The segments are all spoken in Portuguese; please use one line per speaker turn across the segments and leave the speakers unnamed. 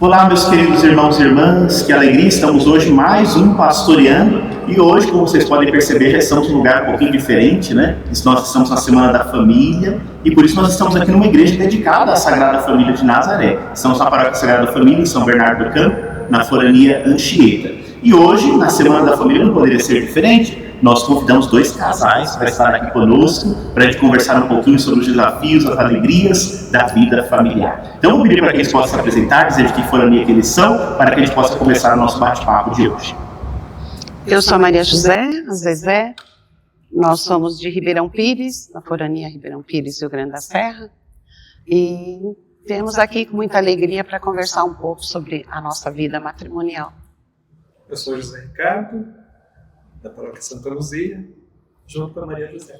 Olá, meus queridos irmãos e irmãs, que alegria, estamos hoje mais um Pastoreando, e hoje, como vocês podem perceber, já estamos num lugar um pouquinho diferente, né? Nós estamos na Semana da Família, e por isso nós estamos aqui numa igreja dedicada à Sagrada Família de Nazaré. Estamos na Paróquia Sagrada Família, em São Bernardo do Campo, na Forania Anchieta. E hoje, na Semana da Família, não poderia ser diferente. Nós convidamos dois casais para estar aqui conosco, para a gente conversar um pouquinho sobre os desafios, as alegrias da vida familiar. Então, eu vou pedir para que eles possam se apresentar, dizer de que forania que eles são, para que a gente possa começar o nosso bate-papo de hoje.
Eu sou a Maria José, a Zezé. Nós somos de Ribeirão Pires, na Forania Ribeirão Pires, Rio Grande da Serra. E viemos aqui com muita alegria para conversar um pouco sobre a nossa vida matrimonial.
Eu sou José Ricardo, da Paróquia Santa Luzia, junto com a Maria José.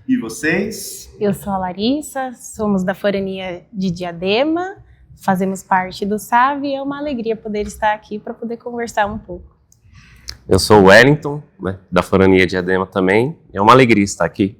E vocês?
Eu sou a Larissa, somos da Forania de Diadema, fazemos parte do SAV e é uma alegria poder estar aqui para poder conversar um pouco.
Eu sou o Wellington, né, da Forania de Diadema também. É uma alegria estar aqui,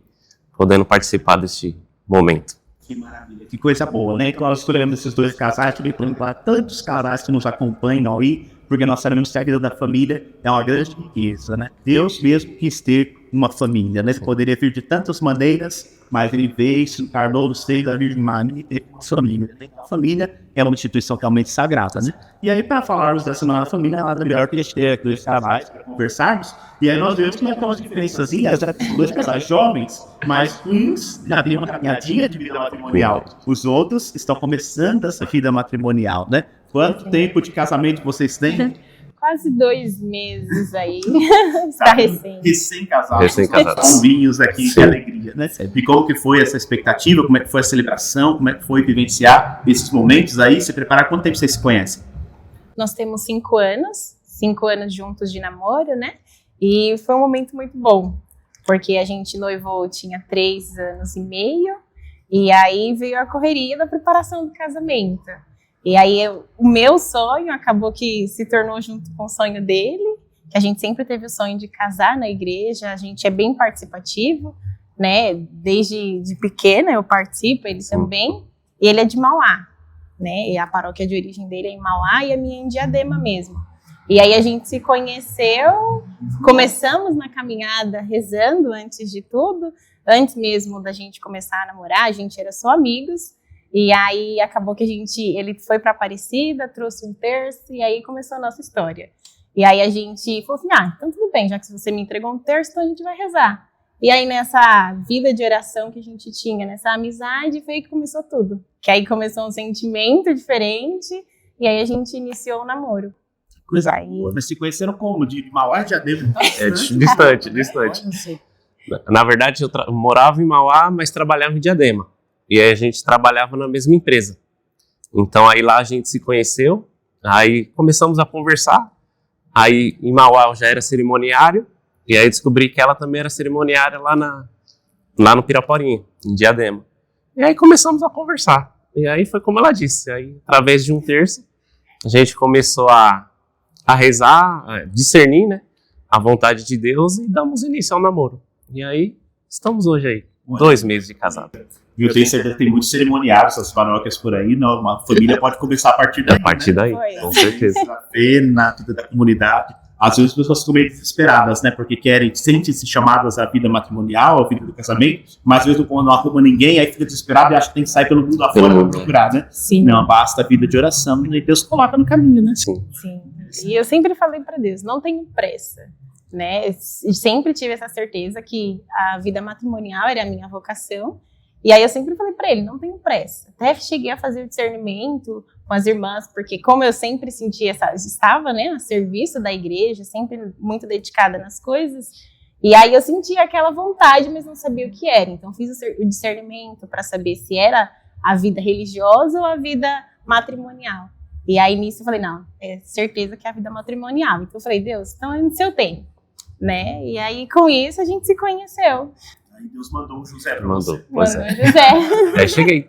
podendo participar deste momento.
Que maravilha, que coisa boa, né? Nós escolhemos esses dois casais, também para tantos casais que nos acompanham aí, porque nós sabemos que a vida da família é uma grande riqueza, né? Deus mesmo quis ter uma família, né? Poderia vir de tantas maneiras, mas ele veio, se encarnou no seio da Virgem Maria e teve uma família. A família é uma instituição realmente sagrada, né? E aí, para falarmos dessa nossa família, nada melhor que a gente ter aqui dois casais para conversarmos. E aí nós vemos que tem umas diferençazinhas, dois casais jovens, mas uns já têm uma caminhadinha de vida matrimonial. Os outros estão começando essa vida matrimonial, né? Quanto tempo de casamento vocês têm?
Quase 2 meses aí, está recente.
Recém-casados. Novinhos aqui, que alegria, né? E como que foi essa expectativa, como é que foi a celebração, como é que foi vivenciar esses momentos aí, se preparar, quanto tempo vocês se conhecem?
Nós temos 5 anos juntos de namoro, né? E foi um momento muito bom, porque a gente noivou, tinha 3 anos e meio, e aí veio a correria da preparação do casamento. E aí o meu sonho acabou que se tornou junto com o sonho dele, que a gente sempre teve o sonho de casar na igreja, a gente é bem participativo, né? Desde de pequena eu participo, ele também, e ele é de Mauá, né? E a paróquia de origem dele é em Mauá e a minha é em Diadema mesmo. E aí a gente se conheceu, começamos na caminhada rezando antes de tudo, antes mesmo da gente começar a namorar, a gente era só amigos. E aí acabou que ele foi para Aparecida, trouxe um terço e aí começou a nossa história. E aí a gente falou assim, então tudo bem, já que você me entregou um terço, então a gente vai rezar. E aí nessa vida de oração que a gente tinha, nessa amizade, foi aí que começou tudo. Que aí começou um sentimento diferente e aí a gente iniciou o namoro.
Coisa boa, mas se conheceram como? De Mauá e Diadema?
Distante. Na verdade eu morava em Mauá, mas trabalhava em Diadema. E aí a gente trabalhava na mesma empresa. Então aí lá a gente se conheceu, aí começamos a conversar. Aí em Mauá eu já era cerimoniário, e aí descobri que ela também era cerimoniária lá no Piraporinha, em Diadema. E aí começamos a conversar. E aí foi como ela disse, aí através de um terço, a gente começou a rezar, a discernir, né, a vontade de Deus e damos início ao namoro. E aí estamos hoje aí, 2 meses de casado.
Eu tenho certeza que tem muitos cerimoniários, essas paróquias por aí, não, uma família pode começar a partir daí.
A partir daí, com certeza.
Na vida da comunidade. Às vezes as pessoas ficam meio desesperadas, né? Porque sentem-se chamadas à vida matrimonial, à vida do casamento, mas às vezes quando não arruma ninguém, aí fica desesperado e acha que tem que sair pelo mundo afora para procurar, né?
Sim.
Não, basta a vida de oração e Deus coloca no caminho, né?
Sim.
E eu sempre falei para Deus, não tenho pressa, né? Eu sempre tive essa certeza que a vida matrimonial era a minha vocação. E aí eu sempre falei para ele, não tenho pressa. Até cheguei a fazer o discernimento com as irmãs, porque como eu sempre sentia estava, né, a serviço da igreja, sempre muito dedicada nas coisas, e aí eu sentia aquela vontade, mas não sabia o que era. Então fiz o discernimento para saber se era a vida religiosa ou a vida matrimonial. E aí nisso eu falei, não, é certeza que é a vida matrimonial. Então eu falei, Deus, então é no seu tempo, né? E aí com isso a gente se conheceu.
Aí Deus mandou o José para
Mandou,
você.
pois
Mandou
é.
o José.
Aí cheguei.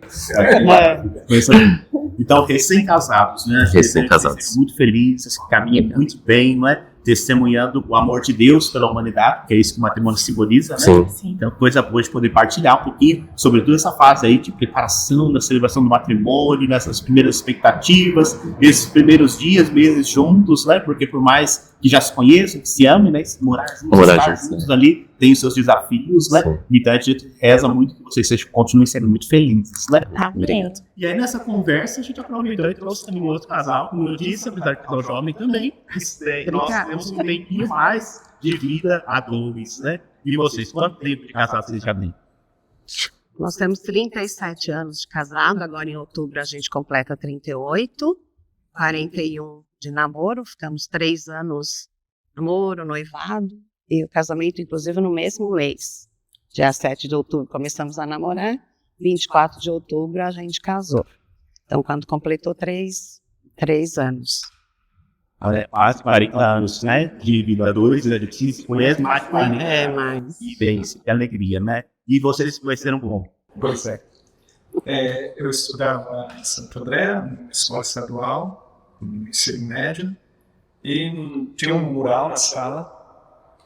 Então, recém-casados, né?
Recém-casados.
Muito felizes, caminham muito bem, não é? testemunhando o amor de Deus pela humanidade, que é isso que o matrimônio simboliza, né?
Sim.
Sim.
Então, coisa boa de poder partilhar um pouquinho sobre toda essa fase aí de preparação da celebração do matrimônio, nessas primeiras expectativas, esses primeiros dias, meses juntos, né? Porque por mais que já se conheçam, que se amem, né? Morar juntos, estar juntos ali, tem os seus desafios, né?
Sim.
Então a gente reza muito que vocês continuem sendo muito felizes, né?
Amém.
E aí nessa conversa a gente aproveitou e trouxe também um outro casal, como eu disse, apesar que é jovem também, nós temos um tempinho mais de vida a dois, né? E vocês, quanto tempo de casado vocês já têm?
Nós temos 37 anos de casado, agora em outubro a gente completa 38, 41 de namoro, ficamos 3 anos namoro, noivado, e o casamento inclusive no mesmo mês. Dia 7 de outubro começamos a namorar, 24 de outubro a gente casou. Então quando completou 3 anos.
Quase 40 anos, né? De vida a dois, a gente se conhece mais de 40.
Mas...
E bem, que alegria, né? E vocês se conheceram como?
Pois é. Eu estudava em Santo André, na escola estadual, no ensino médio, e tinha um mural na sala,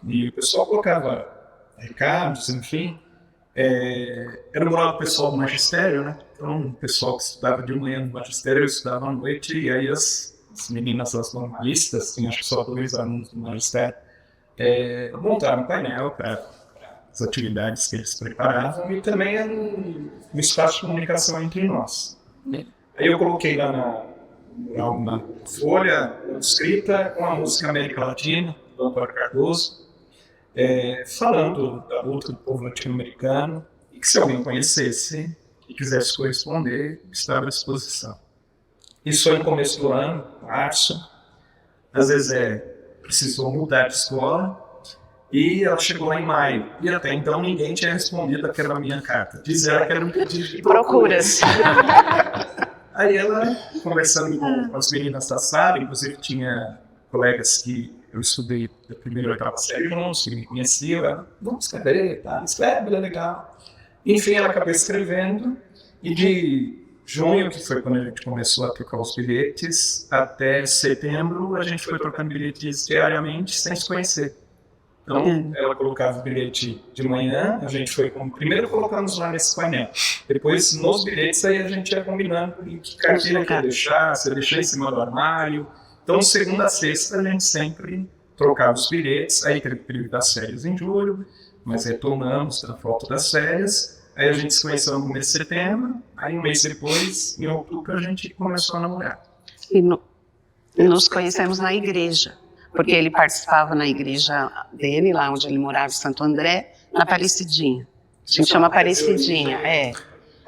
e o pessoal colocava recados, enfim. Era um mural do pessoal do magistério, né? Então, o pessoal que estudava de manhã no magistério, eu estudava à noite, e aí as meninas, as normalistas, tinha acho que só 2 alunos do magistério, montaram um painel para as atividades que eles preparavam, e também era um espaço de comunicação entre nós. Aí eu coloquei lá na folha escrita com a música América Latina, do Antônio Cardoso, falando da luta do povo latino-americano, e que se alguém conhecesse e quisesse corresponder, estava à disposição. Isso foi no começo do ano, março. Às vezes precisou mudar de escola, e ela chegou lá em maio. E até então ninguém tinha respondido aquela minha carta. Dizer que era um pedido de procuras. Aí ela, conversando com as meninas da sala, inclusive tinha colegas que eu estudei da primeira e oitava série juntos, que me conheciam, ela, vamos escrever, tá? Escreve, é legal. Enfim, ela acabou escrevendo, e de junho, que foi quando a gente começou a trocar os bilhetes, até setembro a gente foi trocando bilhetes diariamente, sem se conhecer. Então, ela colocava o bilhete de manhã, a gente foi primeiro colocamos lá nesse painel. Depois, nos bilhetes, aí a gente ia combinando em que carteira que ia deixar, se ia deixar em cima do armário. Então, segunda a sexta, a gente sempre trocava os bilhetes. Aí teve o período das férias em julho, mas retomamos na volta das férias. Aí a gente se conheceu no mês de setembro, aí um mês depois, em outubro, a gente começou a namorar.
E nos conhecemos na igreja, porque ele participava na igreja dele, lá onde ele morava, em Santo André, na Aparecidinha. A gente chama Aparecidinha,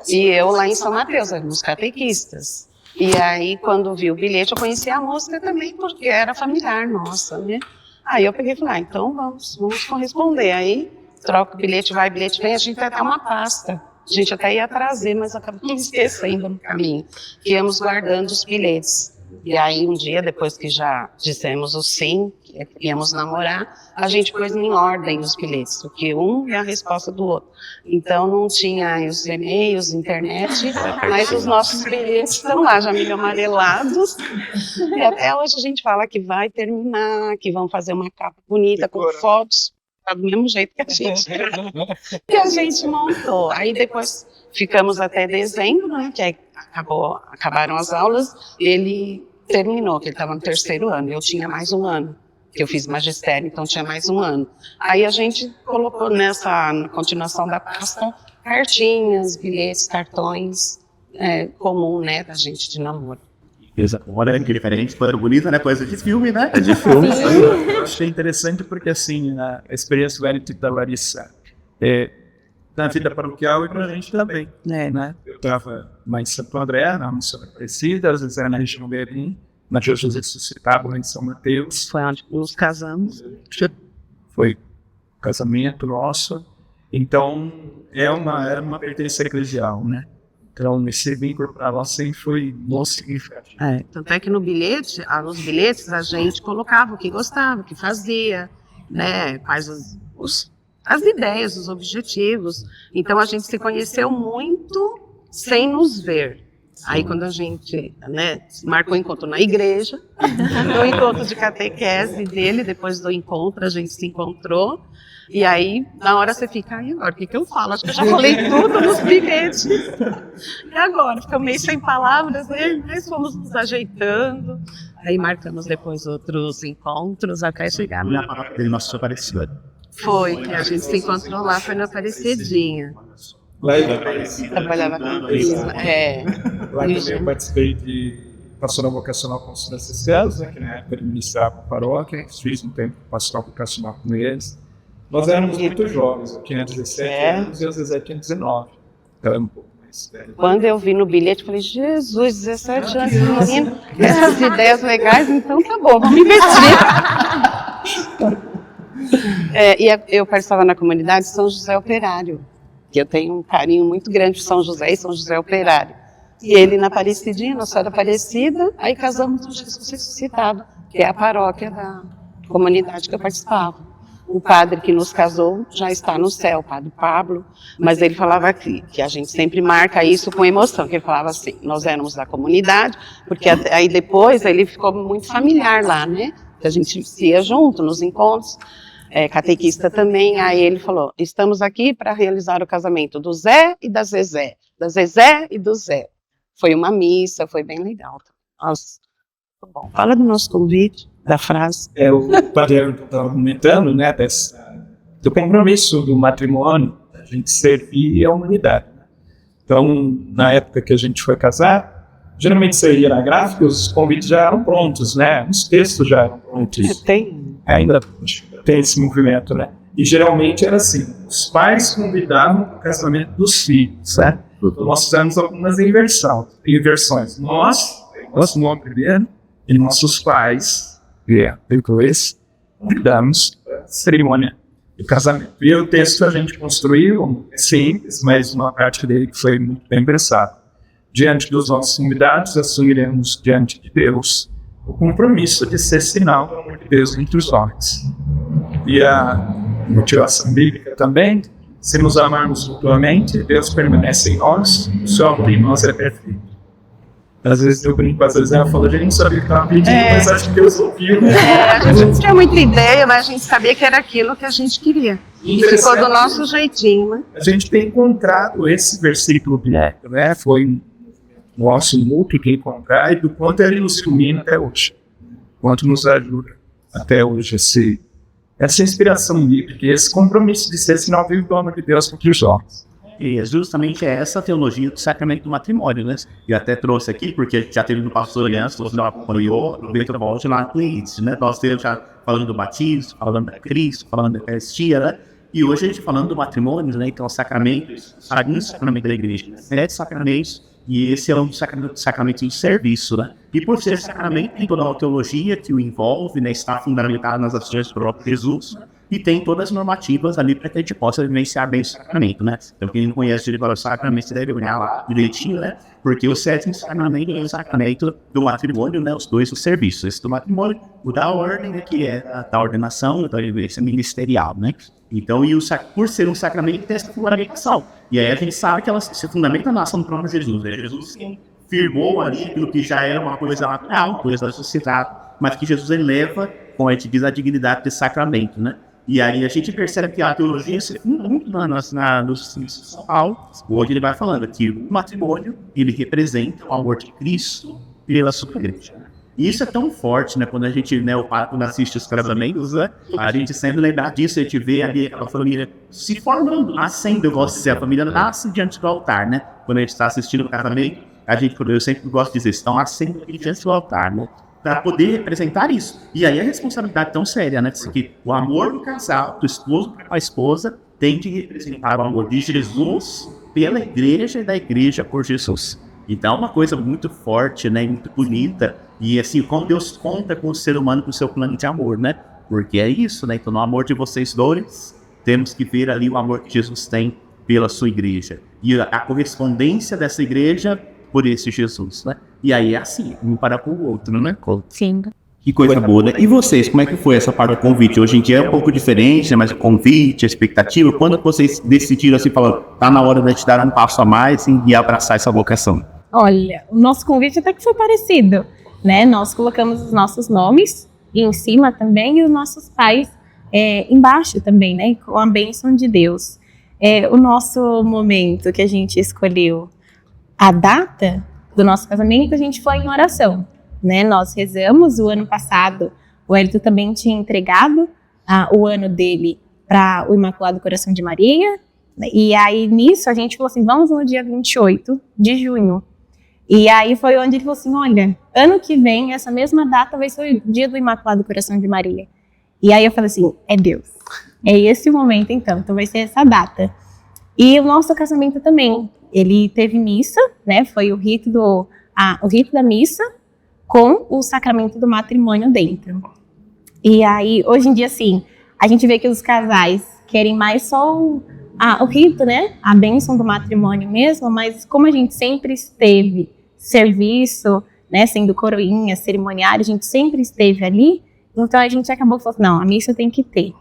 E eu lá em São Mateus, nos catequistas. E aí, quando vi o bilhete, eu conhecia a música também, porque era familiar nossa, né? Aí eu peguei e falei, então vamos corresponder. Aí, troca o bilhete, vai, bilhete vem, a gente vai dar uma pasta. A gente até ia trazer, mas acabou esquecendo no caminho. Íamos guardando os bilhetes. E aí, um dia, depois que já dissemos o sim, que íamos namorar, a gente pôs em ordem os bilhetes, porque um é a resposta do outro. Então, não tinha os e-mails, internet, mas os nossos bilhetes estão lá, já meio amarelados. E até hoje a gente fala que vai terminar, que vão fazer uma capa bonita, com fotos, do mesmo jeito que a gente montou. Aí depois ficamos até dezembro, né, que aí acabaram as aulas, ele terminou, que ele estava no 3º ano, eu tinha mais um ano, que eu fiz magistério, então tinha mais um ano. Aí a gente colocou na continuação da pasta, cartinhas, bilhetes, cartões, comum, né, da gente de namoro.
Olha que diferente, coisa bonita, né? Coisa de filme, né?
É de filme.
Eu achei interessante porque, assim, a experiência da Larissa na vida paroquial e pra gente também, né? Eu estava mais em Santo André, na Missão Aparecida, às vezes era na região Berim, na Jesus Ressuscitado, lá em São Mateus.
Foi onde nos casamos.
Foi casamento nosso. Então, era uma pertença eclesial, né? Então, esse vínculo para nós sempre foi muito significativo.
Tanto é que nos bilhetes a gente colocava o que gostava, o que fazia, né? Quais as ideias, os objetivos. Então a gente se conheceu muito sem nos ver. Aí quando a gente, né, marcou o encontro na igreja, no encontro de catequese dele, depois do encontro a gente se encontrou, e aí na hora você fica, e agora, o que eu falo? Acho que eu já falei tudo nos bilhetes. E agora? Fica meio sem palavras, né? Nós fomos nos ajeitando, aí marcamos depois outros encontros até chegar
Na palavra dele, nossa Aparecida.
Foi, que a gente se encontrou lá, foi na Aparecidinha.
Lá eu
Trabalhava com prisma.
Lá também eu participei de pastoral vocacional com os franciscanos, né, que na época ele ministrava a paróquia, fiz um tempo de pastoral vocacional com eles. Nós éramos muito jovens, eu tinha 17 anos e o Zezé tinha 19. Então é um pouco mais velho.
Quando eu vi no bilhete, falei, Jesus, 17 anos, menino, essas ideias legais, então tá bom, vamos investir. Eu participava na comunidade São José Operário, que eu tenho um carinho muito grande por São José e São José Operário. E ele na Aparecidinha, Nossa Senhora Aparecida, aí casamos no Jesus Ressuscitado, que é a paróquia da comunidade que eu participava. O padre que nos casou já está no céu, o padre Pablo, mas ele falava que a gente sempre marca isso com emoção, que ele falava assim, nós éramos da comunidade, porque aí depois ele ficou muito familiar lá, né? A gente se ia junto nos encontros, catequista também, aí ele falou, estamos aqui para realizar o casamento do Zé e da Zezé e do Zé. Foi uma missa, foi bem legal. Nossa, bom. Fala do nosso convite, da frase.
O padre estava comentando, né, do compromisso do matrimônio, a gente servir a humanidade. Então, na época que a gente foi casar, geralmente você ia na gráfica, os convites já eram prontos, né, os textos já eram prontos. Ainda tem esse movimento, né? E geralmente era assim, os pais convidavam para o casamento dos filhos, né? Então, nós fizemos algumas inversões. Nosso nome primeiro, e nossos pais, depois, convidamos a cerimônia do casamento. E o texto que a gente construiu, é simples, mas uma parte dele que foi muito bem pensada. Diante dos nossos convidados, assumiremos diante de Deus o compromisso de ser sinal do amor de Deus entre os homens. E a motivação bíblica também, se nos amarmos mutuamente, Deus permanece em nós, o seu amor em nós é perfeito. Às vezes eu brinco, às vezes ela fala, a gente não sabia o que estava pedindo, mas acho que Deus ouviu.
A gente não tinha muita ideia, mas a gente sabia que era aquilo que a gente queria. E ficou do nosso jeitinho, né?
A gente tem encontrado esse versículo bíblico, né? Foi nosso mútuo de encontrar e do quanto ele nos ilumina até hoje. Quanto nos ajuda até hoje essa inspiração bíblica, esse compromisso de ser sinal vivo do amor de Deus entre os homens.
E é justamente essa teologia do sacramento do matrimônio, né? E até trouxe aqui, porque a gente já teve no pastor Aliança, você não acompanhou, aproveita e volte lá no playlist, né? Nós temos já falando do batismo, falando da Cristo, falando da Eucaristia, né? E hoje a gente falando do matrimônio, né? Então, sacramentos, sacramento da igreja, 7 sacramentos, e esse é um sacramento de serviço, né? E por ser sacramento, tem toda uma teologia que o envolve, né? Está fundamentado nas ações do próprio Jesus, e tem todas as normativas ali para que a gente possa vivenciar bem o sacramento, né? Então, quem não conhece o sacramento, você deve olhar lá direitinho, né? Porque o 7º sacramento é o sacramento do matrimônio, né? Os dois, os serviços. Esse do matrimônio, o da ordem, né? Que é a da ordenação, então esse é ministerial, né? Então, por ser um sacramento, tem essa fundamentação. E aí a gente sabe que ela se fundamenta na ação do próprio Jesus, né? Jesus firmou ali aquilo que já era uma coisa natural, coisa da sociedade, mas que Jesus eleva, como a gente diz, a dignidade desse sacramento, né? E aí a gente percebe que a teologia se funda muito no São Paulo. Hoje ele vai falando que o matrimônio, ele representa o amor de Cristo pela sua igreja. E isso é tão forte, né? Quando a gente, né, quando assiste os casamentos, né? A gente sempre lembra disso, a gente vê ali aquela família se formando, nascendo, eu gosto de dizer, a família nasce diante do altar, né? Quando a gente está assistindo o casamento, eu sempre gosto de dizer, estão nascendo diante do altar, né? Para poder representar isso. E aí a responsabilidade tão séria, né? Que o amor do casal, do esposo para a esposa, tem de representar o amor de Jesus pela igreja e da igreja por Jesus. Então é uma coisa muito forte, né? Muito bonita. E assim, como Deus conta com o ser humano, com o seu plano de amor, né? Porque é isso, né? Então no amor de vocês dois, temos que ver ali o amor que Jesus tem pela sua igreja. E a correspondência dessa igreja por esse Jesus, né? E aí é assim, um para com o outro, né?
Sim.
Que coisa boa, né? E vocês, como é que foi essa parte do convite? Hoje em dia é um pouco diferente, né? Mas o convite, a expectativa, quando vocês decidiram assim, falando, tá na hora de te dar um passo a mais e abraçar essa vocação?
Olha, o nosso convite até que foi parecido, né? Nós colocamos os nossos nomes em cima também e os nossos pais embaixo também, né? Com a bênção de Deus. O nosso momento que a gente escolheu, a data do nosso casamento, a gente foi em oração, né? Nós rezamos o ano passado, o Hélito também tinha entregado o ano dele para o Imaculado Coração de Maria, e aí nisso a gente falou assim, vamos no dia 28 de junho. E aí foi onde ele falou assim, olha, ano que vem, essa mesma data vai ser o dia do Imaculado Coração de Maria. E aí eu falei assim, é Deus. É esse o momento então vai ser essa data. E o nosso casamento também, ele teve missa, né, foi o rito da missa com o sacramento do matrimônio dentro. E aí, hoje em dia, assim, a gente vê que os casais querem mais só o rito, né, a bênção do matrimônio mesmo, mas como a gente sempre esteve serviço, né, sendo coroinha, cerimoniário, a gente sempre esteve ali, então a gente acabou falando, não, a missa tem que ter.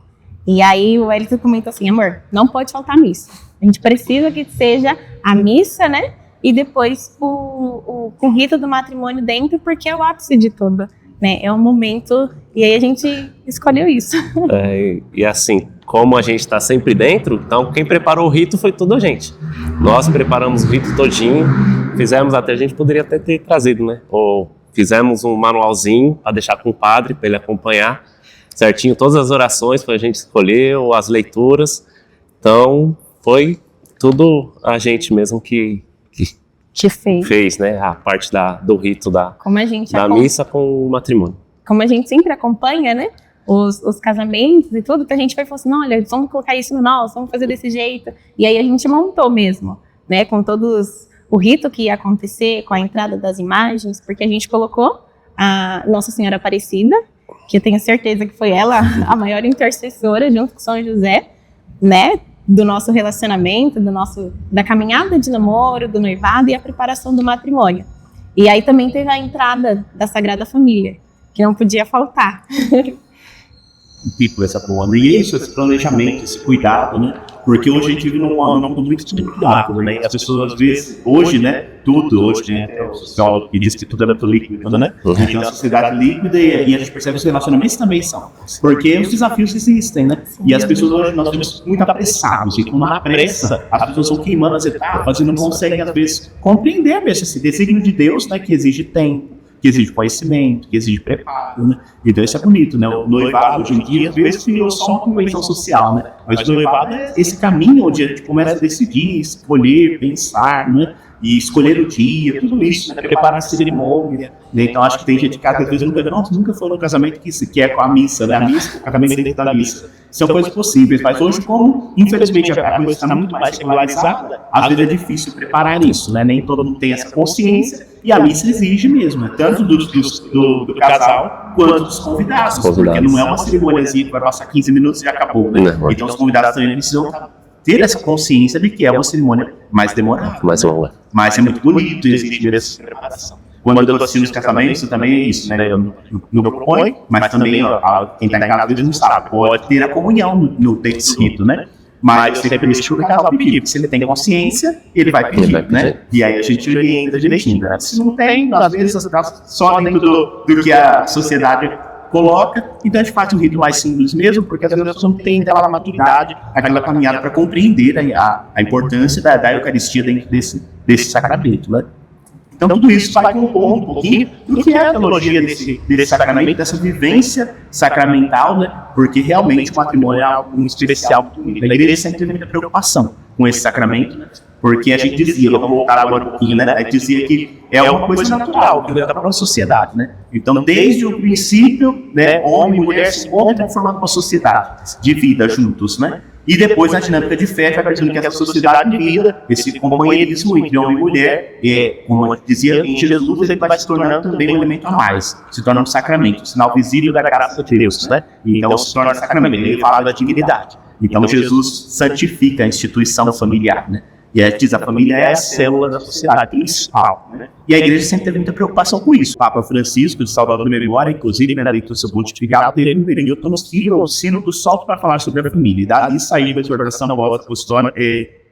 E aí o Hélito comentou assim, amor, não pode faltar missa. A gente precisa que seja a missa, né? E depois o rito do matrimônio dentro, porque é o ápice de tudo, né? É um momento, e aí a gente escolheu isso.
E assim, como a gente está sempre dentro, então quem preparou o rito foi toda a gente. Nós preparamos o rito todinho, fizemos até, a gente poderia até ter trazido, né? Ou fizemos um manualzinho para deixar com o padre, para ele acompanhar certinho todas as orações, foi a gente escolheu, as leituras, então foi tudo a gente mesmo que fez, né, a parte do rito da missa com o matrimônio.
Como a gente sempre acompanha, né, os casamentos e tudo, que a gente vai falar assim, não, olha, vamos colocar isso no nosso, vamos fazer desse jeito, e aí a gente montou mesmo, né, com todos o rito que ia acontecer, com a entrada das imagens, porque a gente colocou a Nossa Senhora Aparecida, que eu tenho certeza que foi ela a maior intercessora, junto com São José, né, do nosso relacionamento, da caminhada de namoro, do noivado e a preparação do matrimônio. E aí também teve a entrada da Sagrada Família, que não podia faltar.
Tipo, essa boa. E isso, esse planejamento, esse cuidado, né? Porque hoje a gente vive num mundo muito rápido, né? As pessoas, às vezes, hoje, né? Hoje, né? O sociólogo que diz que tudo é muito líquido, né? Então, a sociedade líquida e a gente percebe que os relacionamentos também são. Porque os desafios existem, né? E as pessoas hoje, nós temos muito apressados. Então, na pressa, as pessoas vão queimando as etapas e não conseguem, às vezes, compreender mesmo esse desígnio de Deus, né? Que exige tempo, que exige conhecimento, que exige preparo, né? Então isso é bonito, né? O noivado hoje em dia, às vezes, virou só uma convenção social, né? Mas o noivado é esse caminho onde a gente começa a decidir, escolher, pensar, né? E escolher o dia, tudo isso, né? Preparar a cerimônia, né? Então acho que tem gente que às vezes nunca foi no casamento que é com a missa, né? A missa, o casamento dentro da missa. São coisas possíveis, mas hoje, como infelizmente a coisa está muito mais regularizada, às vezes é difícil preparar isso, né? Nem todo mundo tem essa consciência e a missa exige mesmo, né? Tanto do casal quanto dos convidados, porque não é uma cerimôniazinha que vai passar 15 minutos e já acabou, né? Então os convidados também precisam ter essa consciência de que é uma cerimônia mais demorada, mais longa, mas é muito bonito e exige essa preparação. Quando eu estou assistindo os casamentos, também é isso, né? Eu não proponho, mas também quem está em casa eles não sabe, pode ter a comunhão no texto escrito, né? Mas você sempre deixa o casal pedir, porque se ele tem consciência, ele vai pedir, né? E aí a gente orienta direitinho, né? Se não tem, às vezes só dentro do que a sociedade coloca, então a gente faz um rito mais simples mesmo, porque às vezes a pessoa não tem aquela maturidade, aquela caminhada para compreender a importância da Eucaristia dentro desse sacramento, né? Então tudo isso vai compor um pouquinho do que é a teologia desse sacramento, dessa vivência sacramental, né? Porque realmente o matrimônio é algo especial. A igreja sempre teve muita preocupação com esse sacramento, né? Porque a gente dizia, vamos voltar agora um pouquinho, né? A gente dizia que é uma coisa natural, que vem da própria sociedade, né? Então, desde o princípio, né, homem e mulher se encontram formando uma sociedade de vida juntos, né? E depois, na dinâmica de fé, vai percebendo que essa sociedade de vida, esse companheirismo entre homem e mulher, como eu dizia, em Jesus ele vai se tornando também um elemento a mais, se torna um sacramento, um sinal visível da graça de Deus, né? Então se torna um sacramento, ele fala da dignidade. Então Jesus santifica a instituição familiar, né? E aí diz, a família é a célula da sociedade principal, né? E a igreja sempre teve muita preocupação com isso. O Papa Francisco, de Salvador de Memória, inclusive, na leitura do seu pontificado, ele veio no sino do sol para falar sobre a família. E daí saiu a exortação da voz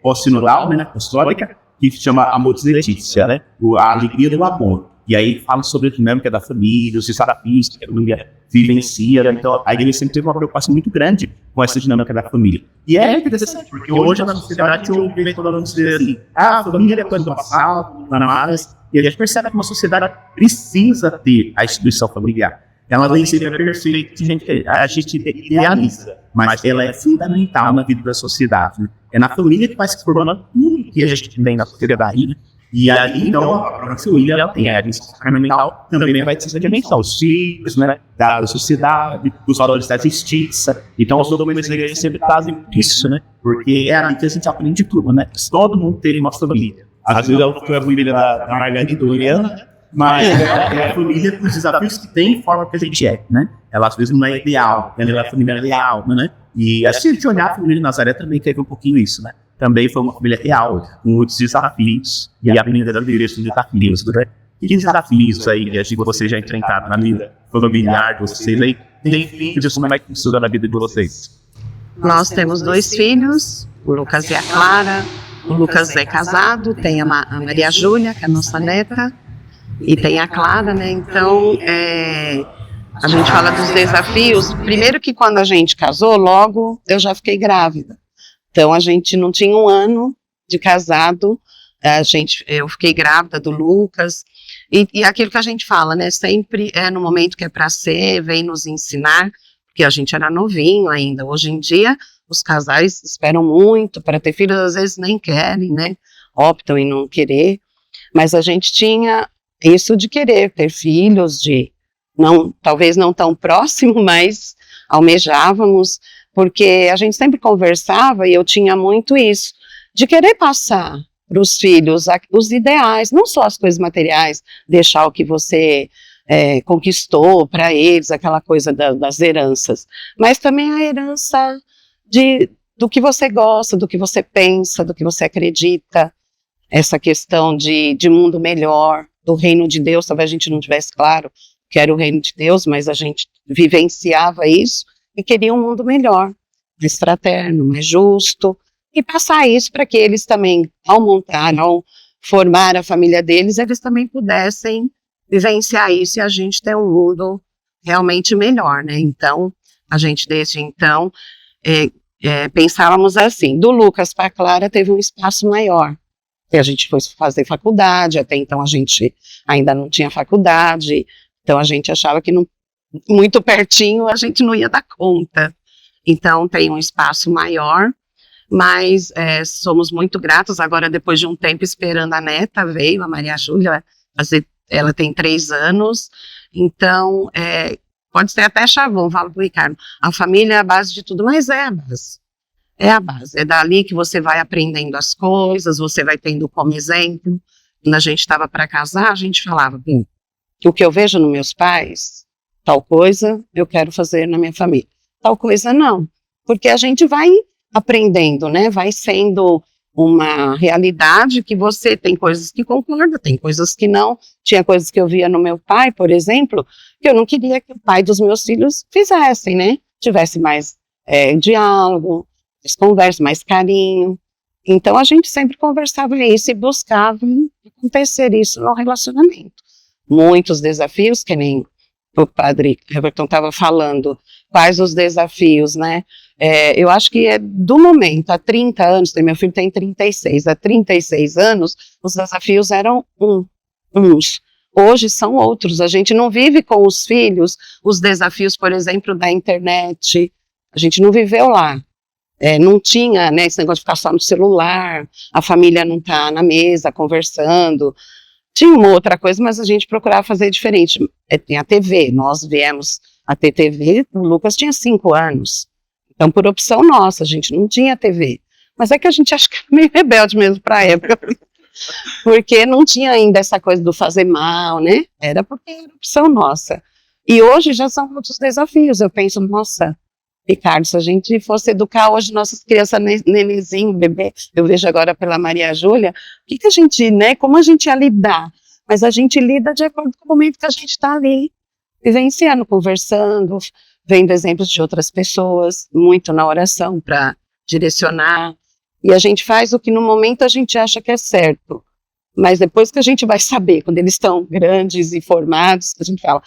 pós-sinodal, né, apostólica, que se chama Amor de Letícia, né? A alegria do amor. E aí fala sobre a dinâmica da família, os desafios que a família vivencia. Então, a igreja sempre teve uma preocupação muito grande com essa dinâmica da família. E é interessante, porque hoje na sociedade eu vejo todo mundo dizer assim, a família é coisa do passado, não mais. E a gente percebe que uma sociedade precisa ter a instituição familiar. Ela nem seria perfeita, a gente idealiza, mas ela é fundamental na vida da sociedade. Né? É na família que vai se formando tudo que a gente tem na sociedade. Né? E aí, então, a família ela tem a dimensão sacramental, também vai ter essa dimensão, os filhos, né, da sociedade, os valores da justiça. Então, os documentos da igreja sempre trazem isso, né? Porque é ali que a gente aprende tudo, né? Todo mundo tem uma família. Às vezes é a família da Margarida Doriana, mas é a família com os desafios que tem, forma que a gente é, né? Ela às vezes não é ideal, ela é a família real, né? E assim, a gente olhar a família de Nazaré também teve um pouquinho isso, né? Também foi uma família real, com muitos desafios, e a menina da igreja tem desafios, né? E que desafios aí, acho que vocês já enfrentaram na vida familiar de vocês aí? Tem filhos, como é que funciona na vida de vocês?
Nós temos 2 filhos, o Lucas e a Clara. O Lucas é casado, tem a Maria Júlia, que é a nossa neta, e tem a Clara, né? Então, a gente fala dos desafios. Primeiro que quando a gente casou, logo eu já fiquei grávida. Então, a gente não tinha 1 ano de casado, eu fiquei grávida do Lucas, e aquilo que a gente fala, né, sempre é no momento que é para ser, vem nos ensinar, porque a gente era novinho ainda. Hoje em dia, os casais esperam muito para ter filhos, às vezes nem querem, né, optam em não querer, mas a gente tinha isso de querer ter filhos, talvez não tão próximo, mas almejávamos, porque a gente sempre conversava e eu tinha muito isso, de querer passar para os filhos os ideais, não só as coisas materiais, deixar o que você conquistou para eles, aquela coisa das heranças, mas também a herança do que você gosta, do que você pensa, do que você acredita, essa questão de mundo melhor, do reino de Deus. Talvez a gente não tivesse claro que era o reino de Deus, mas a gente vivenciava isso, e queria um mundo melhor, mais fraterno, mais justo, e passar isso para que eles também, ao montar, ao formar a família deles, eles também pudessem vivenciar isso e a gente ter um mundo realmente melhor, né? Então, a gente desde então pensávamos assim, do Lucas para a Clara teve um espaço maior, e a gente foi fazer faculdade, até então a gente ainda não tinha faculdade, então a gente achava que muito pertinho a gente não ia dar conta. Então tem um espaço maior, mas somos muito gratos. Agora, depois de um tempo esperando, a neta veio, a Maria Júlia, ela tem 3 anos, então pode ser até chavão, falo pro Ricardo, a família é a base de tudo, mas é a base. É a base, é dali que você vai aprendendo as coisas, você vai tendo como exemplo. Quando a gente estava para casar, a gente falava, o que eu vejo nos meus pais, tal coisa eu quero fazer na minha família, tal coisa não, porque a gente vai aprendendo, né, vai sendo uma realidade que você tem coisas que concorda, tem coisas que não. Tinha coisas que eu via no meu pai, por exemplo, que eu não queria que o pai dos meus filhos fizessem, né, tivesse mais diálogo, mais conversa, mais carinho. Então a gente sempre conversava isso e buscava acontecer isso no relacionamento. Muitos desafios, que nem o padre Everton estava falando, quais os desafios, né? Eu acho que é do momento, há 30 anos, meu filho tem 36, há 36 anos, os desafios eram uns. Hoje são outros. A gente não vive com os filhos os desafios, por exemplo, da internet. A gente não viveu lá. Não tinha, né, esse negócio de ficar só no celular, a família não está na mesa conversando. Tinha uma outra coisa, mas a gente procurava fazer diferente. Tem a TV, nós viemos a ter TV, o Lucas tinha 5 anos. Então, por opção nossa, a gente não tinha TV. Mas é que a gente acha que era meio rebelde mesmo para a época, porque não tinha ainda essa coisa do fazer mal, né? Era porque era opção nossa. E hoje já são outros desafios. Eu penso, nossa, Ricardo, se a gente fosse educar hoje nossas crianças, nenenzinho, bebê, eu vejo agora pela Maria Júlia, o que a gente, né, como a gente ia lidar? Mas a gente lida de acordo com o momento que a gente está ali, vivenciando, conversando, vendo exemplos de outras pessoas, muito na oração para direcionar. E a gente faz o que no momento a gente acha que é certo. Mas depois que a gente vai saber, quando eles estão grandes e formados, a gente fala,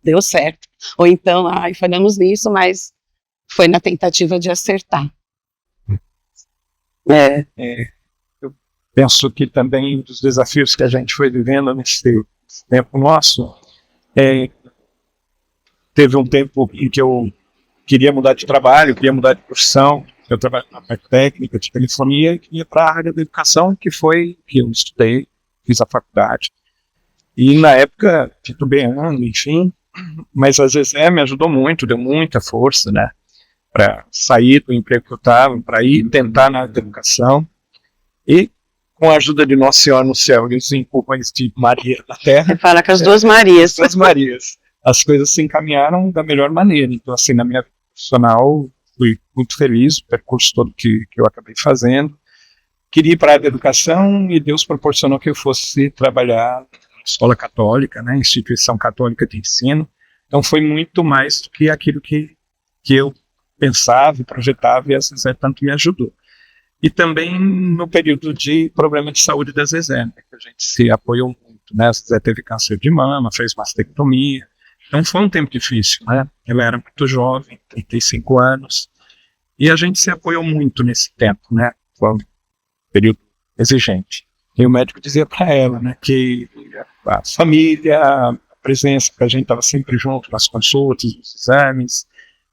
deu certo. Ou então, falhamos nisso, mas foi na tentativa de acertar.
Eu penso que também um dos desafios que a gente foi vivendo nesse tempo nosso, teve um tempo em que eu queria mudar de trabalho, queria mudar de profissão. Eu trabalho na parte técnica de telefonia e queria para a área da educação, que foi que eu estudei, fiz a faculdade. E na época, titubeando, enfim, mas às vezes me ajudou muito, deu muita força, né, para sair do emprego que eu estava, para ir tentar na área da educação. E com a ajuda de Nossa Senhora no céu e os empurrões de Maria na terra.
Você fala com as duas Marias.
As duas Marias. As coisas se encaminharam da melhor maneira. Então, assim, na minha vida profissional, fui muito feliz, o percurso todo que eu acabei fazendo. Queria ir para a área da educação e Deus proporcionou que eu fosse trabalhar na escola católica, né, instituição católica de ensino. Então foi muito mais do que aquilo que eu pensava e projetava, e a Zezé tanto me ajudou. E também no período de problema de saúde da Zezé, né, que a gente se apoiou muito, né? A Zezé teve câncer de mama, fez mastectomia. Então foi um tempo difícil, né? Ela era muito jovem, 35 anos, e a gente se apoiou muito nesse tempo, né? Foi um período exigente. E o médico dizia para ela, né, que a família, a presença, que a gente estava sempre junto nas consultas, nos exames,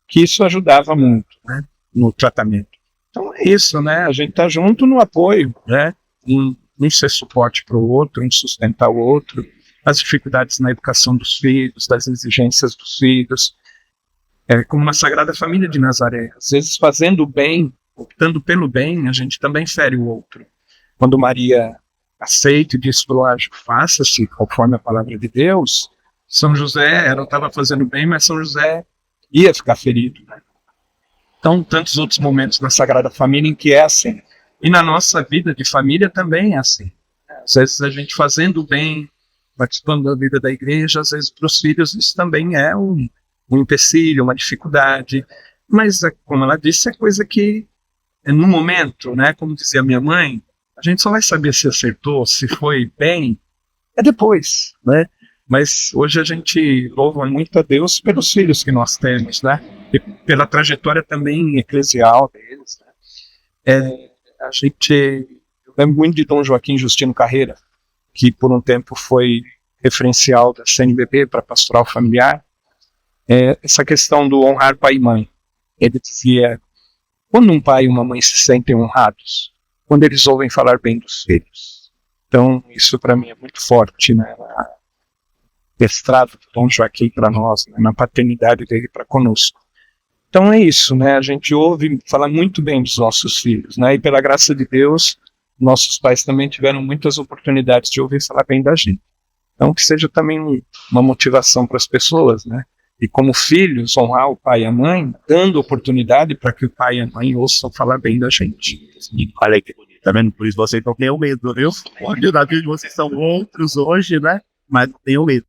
que isso ajudava muito, né, no tratamento. Então é isso, né? A gente está junto no apoio, né? Um ser suporte para o outro, um sustentar o outro. As dificuldades na educação dos filhos, das exigências dos filhos, como uma Sagrada Família de Nazaré. Às vezes, fazendo o bem, optando pelo bem, a gente também fere o outro. Quando Maria aceita e diz para o anjo, faça-se conforme a palavra de Deus, São José, ela estava fazendo bem, mas São José ia ficar ferido, né? Então, tantos outros momentos da Sagrada Família em que é assim. E na nossa vida de família também é assim. Às vezes, a gente fazendo o bem, participando da vida da igreja, às vezes para os filhos isso também é um empecilho, uma dificuldade, mas como ela disse, é coisa que no momento, né, como dizia minha mãe, a gente só vai saber se acertou, se foi bem, depois, né, mas hoje a gente louva muito a Deus pelos filhos que nós temos, né, e pela trajetória também eclesial deles, né. Eu lembro muito de Dom Joaquim Justino Carreira, que por um tempo foi referencial da CNBB para pastoral familiar, essa questão do honrar pai e mãe. Ele dizia, quando um pai e uma mãe se sentem honrados, quando eles ouvem falar bem dos filhos. Então, isso para mim é muito forte, né? Mestrado do Dom Joaquim para nós, né? Na paternidade dele para conosco. Então é isso, né? A gente ouve falar muito bem dos nossos filhos, né? E pela graça de Deus, nossos pais também tiveram muitas oportunidades de ouvir falar bem da gente. Então que seja também uma motivação para as pessoas, né? E como filhos, honrar o pai e a mãe, dando oportunidade para que o pai e a mãe ouçam falar bem da gente.
Olha que bonito, tá vendo? Por isso vocês não tenham medo, viu? Olha, na vida de vocês são outros hoje, né? Mas não tenham medo.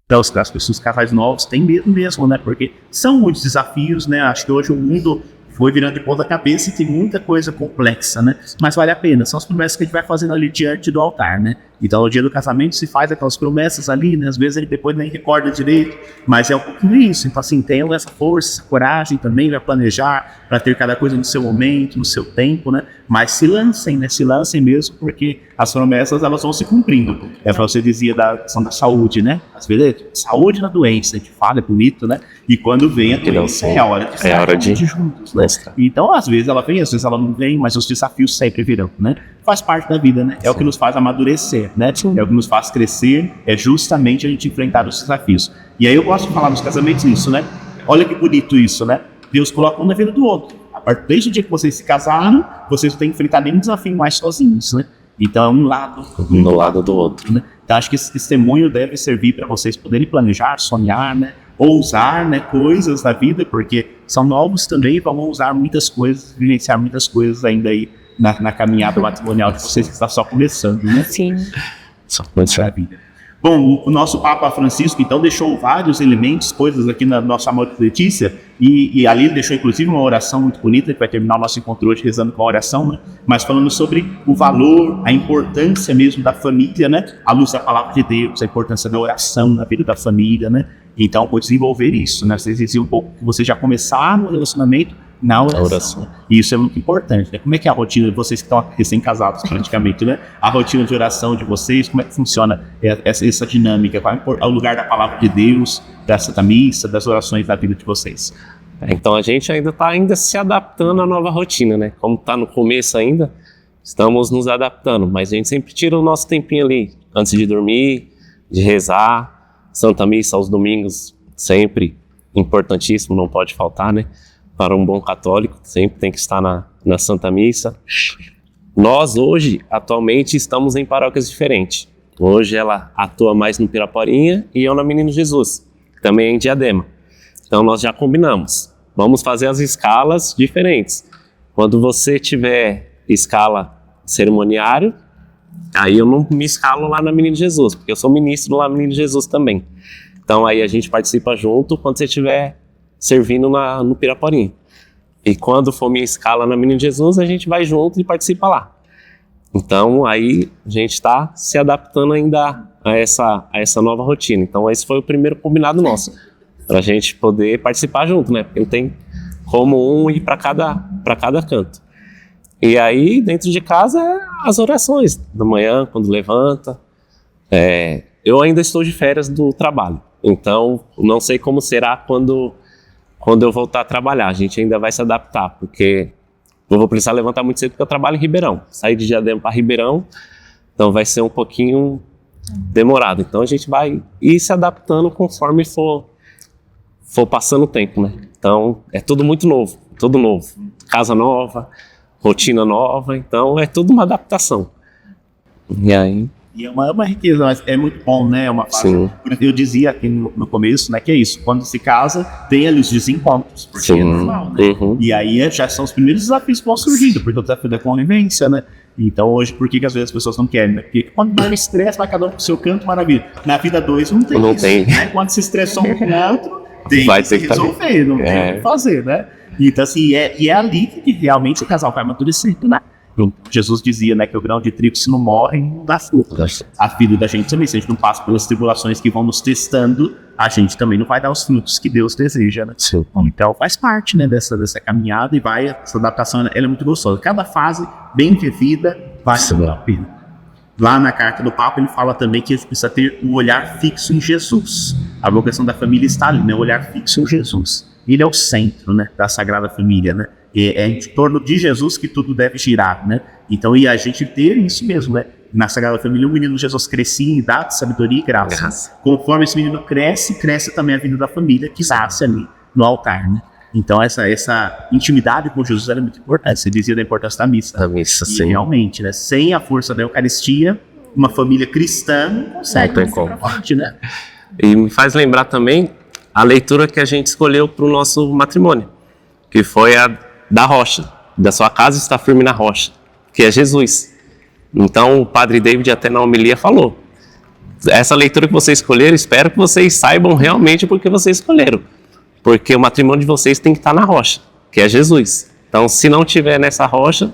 Então, as pessoas, os casais novos, têm medo mesmo, né? Porque são muitos desafios, né? Acho que hoje o mundo foi virando de ponta cabeça e tem muita coisa complexa, né? Mas vale a pena. São as promessas que a gente vai fazendo ali diante do altar, né? Então, no dia do casamento se faz aquelas promessas ali, né? Às vezes ele depois nem recorda direito, mas é um pouquinho isso. Então, assim, tenham essa força, essa coragem também para planejar, para ter cada coisa no seu momento, no seu tempo, né? Mas se lancem, né? Se lancem mesmo, porque as promessas, elas vão se cumprindo. É para você dizia da questão da saúde, né? Às vezes, saúde na doença, a gente fala, é bonito, né? E quando vem a doença, é a hora de estar juntos, né? Então, às vezes ela vem, às vezes ela não vem, mas os desafios sempre virão, né? Faz parte da vida, né? É o que nos faz amadurecer, né? É o que nos faz crescer, é justamente a gente enfrentar os desafios. E aí eu gosto de falar nos casamentos isso, né? Olha que bonito isso, né? Deus coloca um na vida do outro. Desde o dia que vocês se casaram, vocês não têm que enfrentar nenhum desafio mais sozinhos, né? Então é um lado
no lado do outro,
né? Então acho que esse testemunho deve servir para vocês poderem planejar, sonhar, né? Ousar, né, coisas da vida, porque são novos também, vão ousar muitas coisas, vivenciar muitas coisas ainda aí na caminhada matrimonial de vocês que está só começando, né?
Sim.
Só começando a vida.
Bom, o nosso Papa Francisco, então, deixou vários elementos, coisas aqui na nossa Amor Letícia, e ali ele deixou, inclusive, uma oração muito bonita, que vai terminar o nosso encontro hoje rezando com a oração, né? Mas falando sobre o valor, a importância mesmo da família, né? À luz da palavra de Deus, a importância da oração na vida da família, né? Então, vou desenvolver isso, né? Vocês diziam um pouco que vocês já começaram o relacionamento na oração. E isso é muito importante, né? Como é que é a rotina de vocês que estão recém-casados, praticamente, né? A rotina de oração de vocês, como é que funciona essa dinâmica? Qual é o lugar da palavra de Deus, da Santa Missa, das orações na vida de vocês?
Então a gente ainda está se adaptando à nova rotina, né? Como está no começo ainda, estamos nos adaptando, mas a gente sempre tira o nosso tempinho ali, antes de dormir, de rezar, Santa Missa aos domingos, sempre importantíssimo, não pode faltar, né? Para um bom católico, sempre tem que estar na Santa Missa. Nós hoje, atualmente, estamos em paróquias diferentes. Hoje ela atua mais no Piraporinha e eu na Menino Jesus, também em Diadema. Então nós já combinamos, vamos fazer as escalas diferentes. Quando você tiver escala cerimoniário, aí eu não me escalo lá na Menino Jesus, porque eu sou ministro lá na Menino Jesus também. Então aí a gente participa junto quando você estiver servindo no Piraporinha. E quando for minha escala na Menino Jesus, a gente vai junto e participa lá. Então aí a gente está se adaptando ainda a essa nova rotina. Então esse foi o primeiro combinado nosso, para a gente poder participar junto, né? Porque não tem como um ir para cada canto. E aí dentro de casa as orações da manhã, quando levanta. Eu ainda estou de férias do trabalho, então não sei como será quando eu voltar a trabalhar. A gente ainda vai se adaptar, porque eu vou precisar levantar muito cedo, porque eu trabalho em Ribeirão. Sair de Diadema para Ribeirão, então vai ser um pouquinho demorado. Então a gente vai ir se adaptando conforme for passando o tempo, né? Então é tudo muito novo, tudo novo. Casa nova, rotina nova, então é tudo uma adaptação. E aí...
E é uma riqueza, mas é muito bom, né? É uma fase.
Sim.
Eu dizia aqui no começo, né, que é isso. Quando se casa, tem ali os desencontros, porque
Sim.
é normal, né?
Uhum.
E aí já são os primeiros desafios que vão surgindo, porque o desafio da convivência, né? Então hoje, por que às vezes as pessoas não querem, né? Porque quando vai estresse, vai cada um pro seu canto, maravilha. Na vida 2 não tem
Não
isso,
tem.
né? Quando se estressou um com o outro, tem
Vai
que se
ter que
resolver, não tem o que fazer, né? Então assim, é ali que realmente o casal vai amadurecendo, né? Jesus dizia, né, que o grão de trigo, se não morre, não dá fruto. A vida da gente também, se a gente não passa pelas tribulações que vão nos testando, a gente também não vai dar os frutos que Deus deseja, né?
Sim.
Então faz parte, né, dessa caminhada, e essa adaptação, ela é muito gostosa. Cada fase bem vivida vai ser a pena. Lá na carta do Papa, ele fala também que a gente precisa ter um olhar fixo em Jesus. A vocação da família está ali, né, o olhar fixo em Jesus. Ele é o centro, né, da Sagrada Família, né? É em torno de Jesus que tudo deve girar, né? Então, e a gente ter isso mesmo, né? Na Sagrada Família, o menino Jesus crescia em idade, sabedoria e graça. Conforme esse menino cresce também a vida da família que nasce ali no altar, né? Então, essa intimidade com Jesus era muito importante. Você dizia da importância da missa.
A missa,
E
sim.
realmente, né? Sem a força da Eucaristia, uma família cristã não consegue
Não tem
ir
como.
pra frente, né?
E me faz lembrar também a leitura que a gente escolheu para o nosso matrimônio, que foi a da rocha, da sua casa está firme na rocha, que é Jesus. Então o Padre David até na homilia falou, essa leitura que vocês escolheram, espero que vocês saibam realmente por que vocês escolheram, porque o matrimônio de vocês tem que estar na rocha, que é Jesus. Então se não tiver nessa rocha,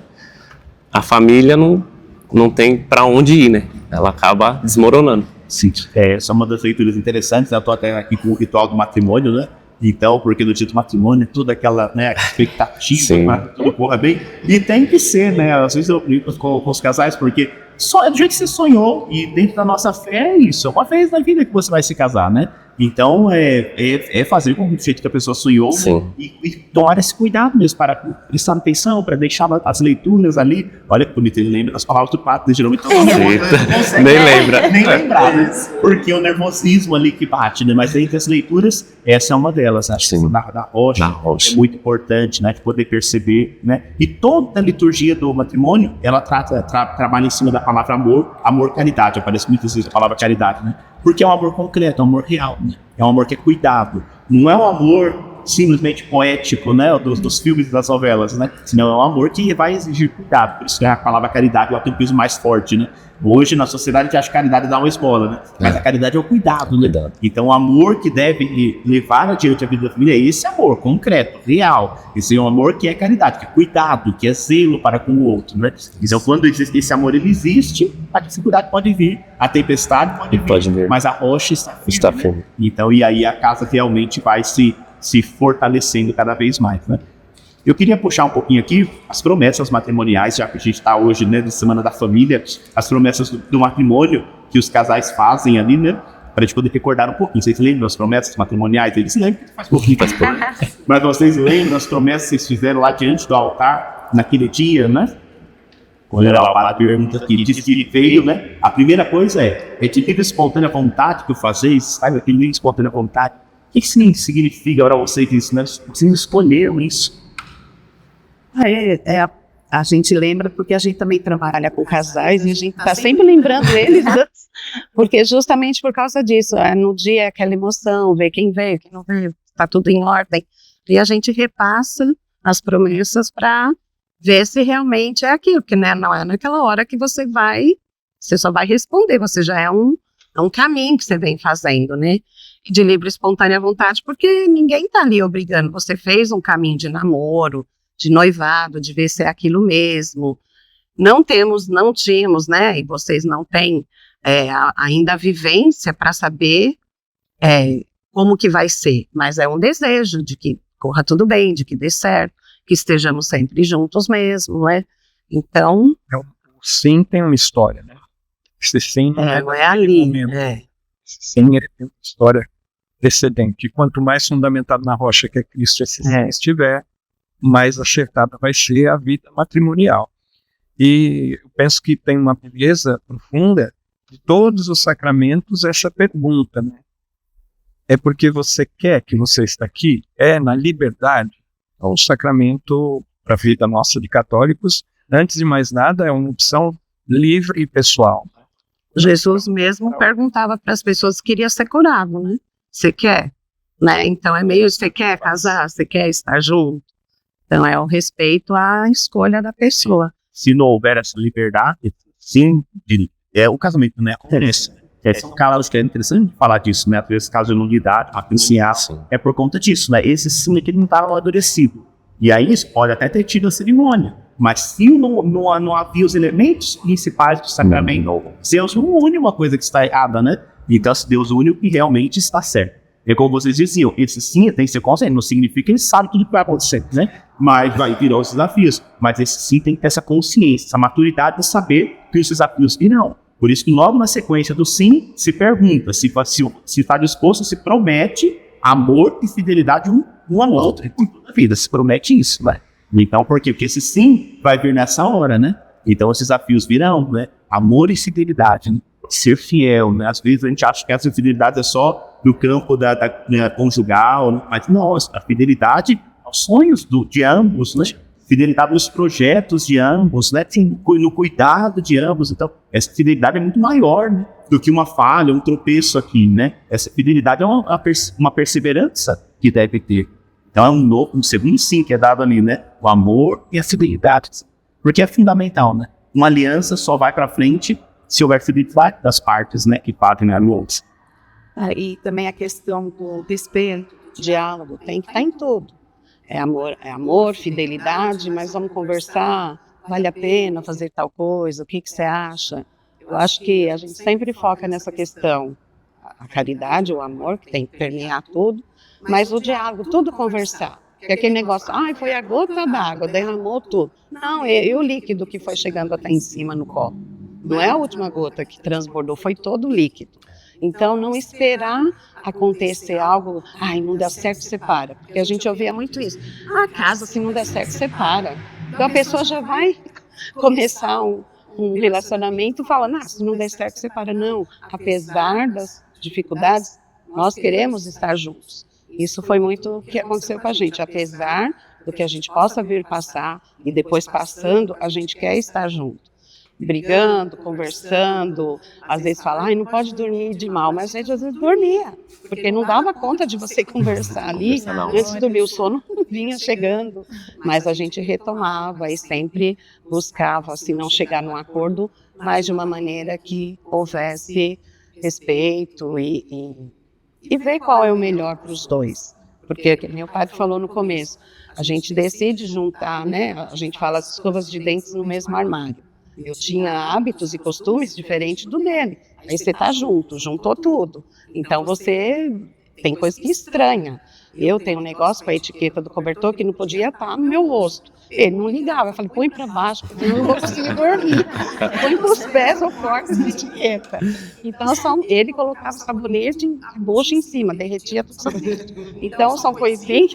a família não tem para onde ir, né? Ela acaba desmoronando.
Sim. Essa é uma das leituras interessantes, né? Eu estou até aqui com o ritual do matrimônio, né? Então, porque no dia do matrimônio, toda aquela, né, expectativa para que tudo corra bem. E tem que ser, né? Às vezes eu brinco com os casais, porque é do jeito que você sonhou, e dentro da nossa fé é isso. É uma vez na vida que você vai se casar, né? Então, é fazer com o jeito que a pessoa sonhou, né? E tomar esse cuidado mesmo para prestar atenção, para deixar as leituras ali. Olha que bonito, ele lembra as palavras do padre, geralmente não consegue
Nem lembra.
nem lembrar, né? Porque o nervosismo ali que bate, né? Mas entre as leituras, essa é uma delas, acho que da rocha, é muito importante, né? De poder perceber, né? E toda a liturgia do matrimônio, ela trabalha em cima da palavra amor, caridade. Aparece muitas vezes a palavra caridade, né? Porque é um amor concreto, é um amor real, né? É um amor que é cuidado. Não é um amor simplesmente poético, né, dos filmes e das novelas, né? Senão é um amor que vai exigir cuidado. Por isso que a palavra caridade ela tem um peso mais forte, né? Hoje, na sociedade, a gente acha que a caridade dá uma esmola, né? Mas a caridade é o cuidado, né? Então, o amor que deve levar adiante a vida da família é esse amor concreto, real. Esse é um amor que é caridade, que é cuidado, que é zelo para com o outro, né? Então, quando existe esse amor, ele existe, a dificuldade pode vir, a tempestade pode vir, mas a rocha está firme. Né? Então, e aí a casa realmente vai se fortalecendo cada vez mais, né? Eu queria puxar um pouquinho aqui as promessas matrimoniais, já que a gente está hoje, né, na Semana da Família, as promessas do matrimônio que os casais fazem ali, né, para a gente poder recordar um pouquinho. Vocês lembram das promessas matrimoniais? Eles lembram, faz pouquinho, mas vocês lembram as promessas que vocês fizeram lá diante do altar, naquele dia, né? Quando era a pergunta que disse que ele veio, né? A primeira coisa é de livre espontânea vontade que eu fazeis, sabe? Aquele livre espontânea vontade. O que significa para vocês isso, né? Vocês escolheram isso.
A gente lembra porque a gente também trabalha com casais e a gente está sempre lembrando eles, porque justamente por causa disso, no dia aquela emoção, ver quem veio, quem não veio, está tudo em ordem, e a gente repassa as promessas para ver se realmente é aquilo, porque né, não é naquela hora que você só vai responder, você já é um caminho que você vem fazendo, né? De livre espontânea vontade, porque ninguém está ali obrigando, você fez um caminho de namoro, de noivado, de ver se é aquilo mesmo. Não tínhamos, né, e vocês não têm ainda a vivência para saber como que vai ser, mas é um desejo de que corra tudo bem, de que dê certo, que estejamos sempre juntos mesmo, né? Então...
O sim tem uma história, né? Esse sim
não é ali.
Esse sim tem uma história precedente. E quanto mais fundamentado na rocha que é Cristo esse sim estiver, mais acertada vai ser a vida matrimonial. E eu penso que tem uma beleza profunda de todos os sacramentos essa pergunta, né? É porque você quer que você está aqui? É na liberdade? É um sacramento para a vida nossa de católicos, antes de mais nada, é uma opção livre e pessoal.
Jesus mesmo perguntava para as pessoas se queria ser curado, né? Você quer? Né? Então é meio, você quer casar? Você quer estar junto? Então, é o respeito à escolha da pessoa.
Se não houver essa liberdade, sim, o casamento, né, acontece. São casos que é interessante falar disso, né, às vezes caso de nulidade, é por conta disso, né, esse sim aqui não estava amadurecido. E aí, pode até ter tido a cerimônia, mas se não havia os elementos principais do sacramento, Deus não une uma coisa que está errada, né, então se Deus une o que realmente está certo. É como vocês diziam, esse sim tem que ser consciente, não significa que ele sabe tudo que vai acontecer, né? Mas vai virar os desafios. Mas esse sim tem que ter essa consciência, essa maturidade de saber que os desafios virão. Por isso que logo na sequência do sim, se pergunta, se está disposto, se promete amor e fidelidade um ao outro. Por toda a vida, se promete isso, né? Então, por quê? Porque esse sim vai vir nessa hora, né? Então, os desafios virão, né? Amor e fidelidade, né? Ser fiel, né? Às vezes a gente acha que essa fidelidade é só no campo da conjugal, né? Mas não, a fidelidade aos sonhos de ambos, né? Fidelidade nos projetos de ambos, né? No cuidado de ambos. Então, essa fidelidade é muito maior, né, do que uma falha, um tropeço aqui, né? Essa fidelidade é uma perseverança que deve ter. Então, é um segundo sim que é dado ali, né? O amor e a fidelidade. Porque é fundamental, né? Uma aliança só vai para frente se houver fidelidade das partes, né, que fazem a aliança.
E também a questão do respeito, do diálogo, tem que estar em tudo. É amor, fidelidade, mas vamos conversar, vale a pena fazer tal coisa, o que você acha? Eu acho que a gente sempre foca nessa questão. A caridade, o amor, que tem que permear tudo, mas o diálogo, tudo conversar. Porque aquele negócio, foi a gota d'água, derramou tudo. Não, é o líquido que foi chegando até em cima no copo. Não é a última gota que transbordou, foi todo o líquido. Então, não esperar acontecer algo, não deu certo, separa. Porque a gente ouvia muito isso. Casa, se não der certo, separa. Então, a pessoa já vai começar um relacionamento falando, se não der certo, separa. Não, apesar das dificuldades, nós queremos estar juntos. Isso foi muito o que aconteceu com a gente. Apesar do que a gente possa vir passar, e depois passando, a gente quer estar junto. brigando, conversando, às vezes fala, não pode dormir de mal, mas a gente às vezes dormia, porque não dava conta de você conversar ali, antes de dormir o sono vinha chegando, mas a gente retomava e sempre buscava, se não chegar num acordo, mas de uma maneira que houvesse respeito e ver qual é o melhor para os dois, porque meu pai falou no começo, a gente decide juntar, né? A gente fala as escovas de dentes no mesmo armário. Eu tinha hábitos e costumes diferentes do dele. Aí você tá juntou tudo. Então você tem coisa que estranha. Eu tenho um negócio com a etiqueta do cobertor que não podia estar no meu rosto. Ele não ligava, eu falei, põe para baixo, porque eu não vou conseguir dormir. Põe para os pés ou corta essa etiqueta. Então ele colocava sabonete e bucha em cima, derretia tudo sabonete. Então são coisinhas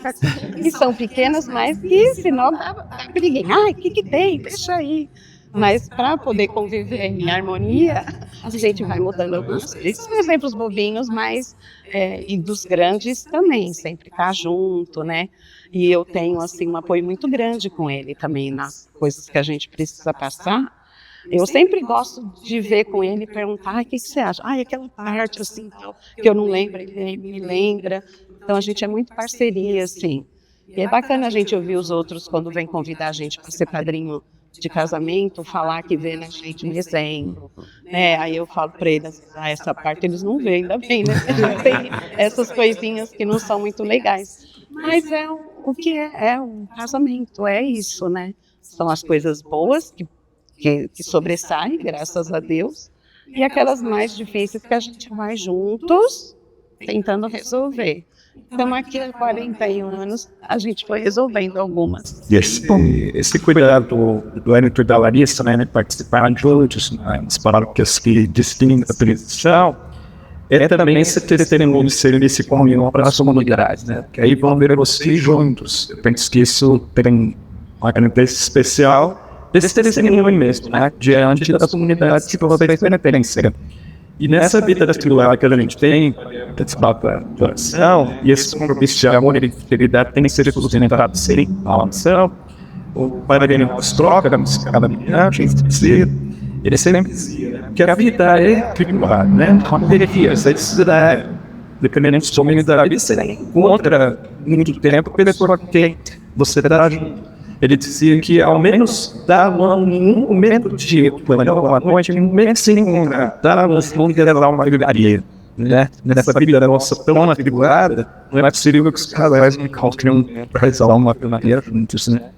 que são pequenas, mas que senão dá briguinha. Ai, o que tem? Deixa aí. Mas para poder conviver em harmonia, a gente vai mudando algumas coisas. São exemplos bobinhos, mas e dos grandes também, sempre estar junto, né? E eu tenho assim um apoio muito grande com ele também nas coisas que a gente precisa passar. Eu sempre gosto de ver com ele e perguntar, o que você acha? Aquela parte assim, tal, que eu não lembro, ele me lembra. Então a gente é muito parceria, assim. E é bacana a gente ouvir os outros quando vem convidar a gente para ser padrinho de casamento, falar que vê na gente um exemplo, né? Aí eu falo para eles, essa parte eles não veem, ainda bem, né? Tem essas coisinhas que não são muito legais. Mas o que é um casamento, é isso, né? São as coisas boas que sobressaem, graças a Deus, e aquelas mais difíceis que a gente vai juntos tentando resolver. Então, aqui há 41 anos, a gente foi resolvendo algumas.
Esse cuidado do Hélio da Larissa, né, participar juntos, nas paróquias que distinguem a transição, é também se terem um serviço comunhão para as comunidades, né? Que aí vão ver vocês juntos. Eu penso que isso tem uma grandeza especial desse testemunho mesmo, né? Diante das comunidades que vocês pertencem. E nessa vida da tribulada que a gente tem, de oração, e esse compromisso de amor e de fidelidade tem que ser sustentado sem a oração. O Pai dele nos troca, cada manhã, a gente dizia, ele sempre dizia que a vida é tribulada, né? Uma periferia, essa necessidade, dependendo de sua humanidade, você encontra muito tempo pela que você dá junto. Ele dizia que ao menos dava um momento de dia, uma noite, um momento sem encontrar, dava uma livraria, né? Nessa vida nossa tão atribulada, não é possível que os casais não encontrem para resolver uma maneira juntos, né?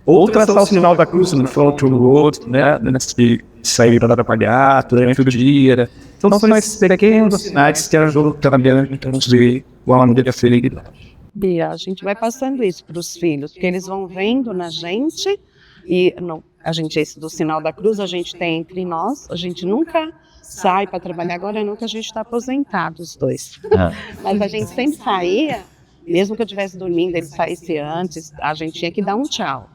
Ou traçar o sinal da cruz no front um do outro, né? Antes de sair para trabalhar, durante o dia. Então são esses pequenos sinais que ajudam também a construir o amor da felicidade.
E a gente vai passando isso para os filhos, porque eles vão vendo na gente, e a gente, esse do sinal da cruz, a gente tem entre nós, a gente nunca sai para trabalhar, agora não que a gente está aposentado, os dois. Mas a gente sempre saía, mesmo que eu estivesse dormindo, ele saísse antes, a gente tinha que dar um tchau.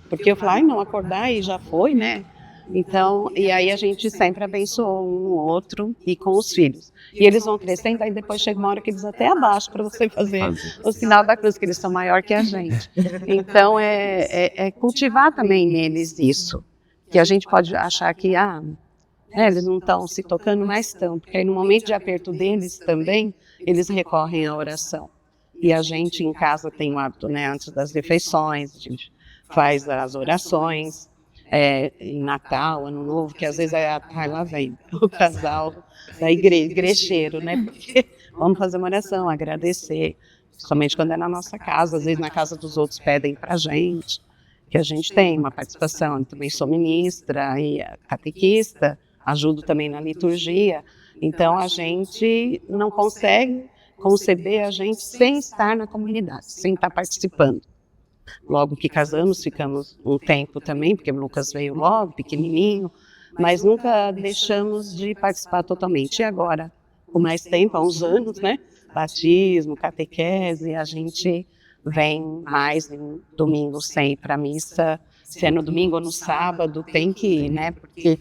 Porque eu falava, não, acordar e já foi, né? Então, e aí a gente sempre abençoou um ou outro e com os filhos. E eles vão crescendo, aí depois chega uma hora que eles até abaixam para você fazer o sinal da cruz, que eles são maior que a gente. Então, é cultivar também neles isso. Que a gente pode achar que, eles não estão se tocando, mas estão. Porque aí no momento de aperto deles também, eles recorrem à oração. E a gente em casa tem o hábito, né, antes das refeições, a gente faz as orações. Em Natal, Ano Novo, que às vezes lá vem o casal da igrejeiro, né? Porque vamos fazer uma oração, agradecer, somente quando é na nossa casa, às vezes na casa dos outros pedem pra gente, que a gente tem uma participação. Eu também sou ministra e catequista, ajudo também na liturgia, então a gente não consegue conceber a gente sem estar na comunidade, sem estar participando. Logo que casamos, ficamos um tempo também, porque o Lucas veio logo, pequenininho, mas nunca deixamos de participar totalmente. E agora, com mais tempo, há uns anos, né? Batismo, catequese, a gente vem mais em domingo sem ir para a missa. Se é no domingo ou no sábado, tem que ir, né? Porque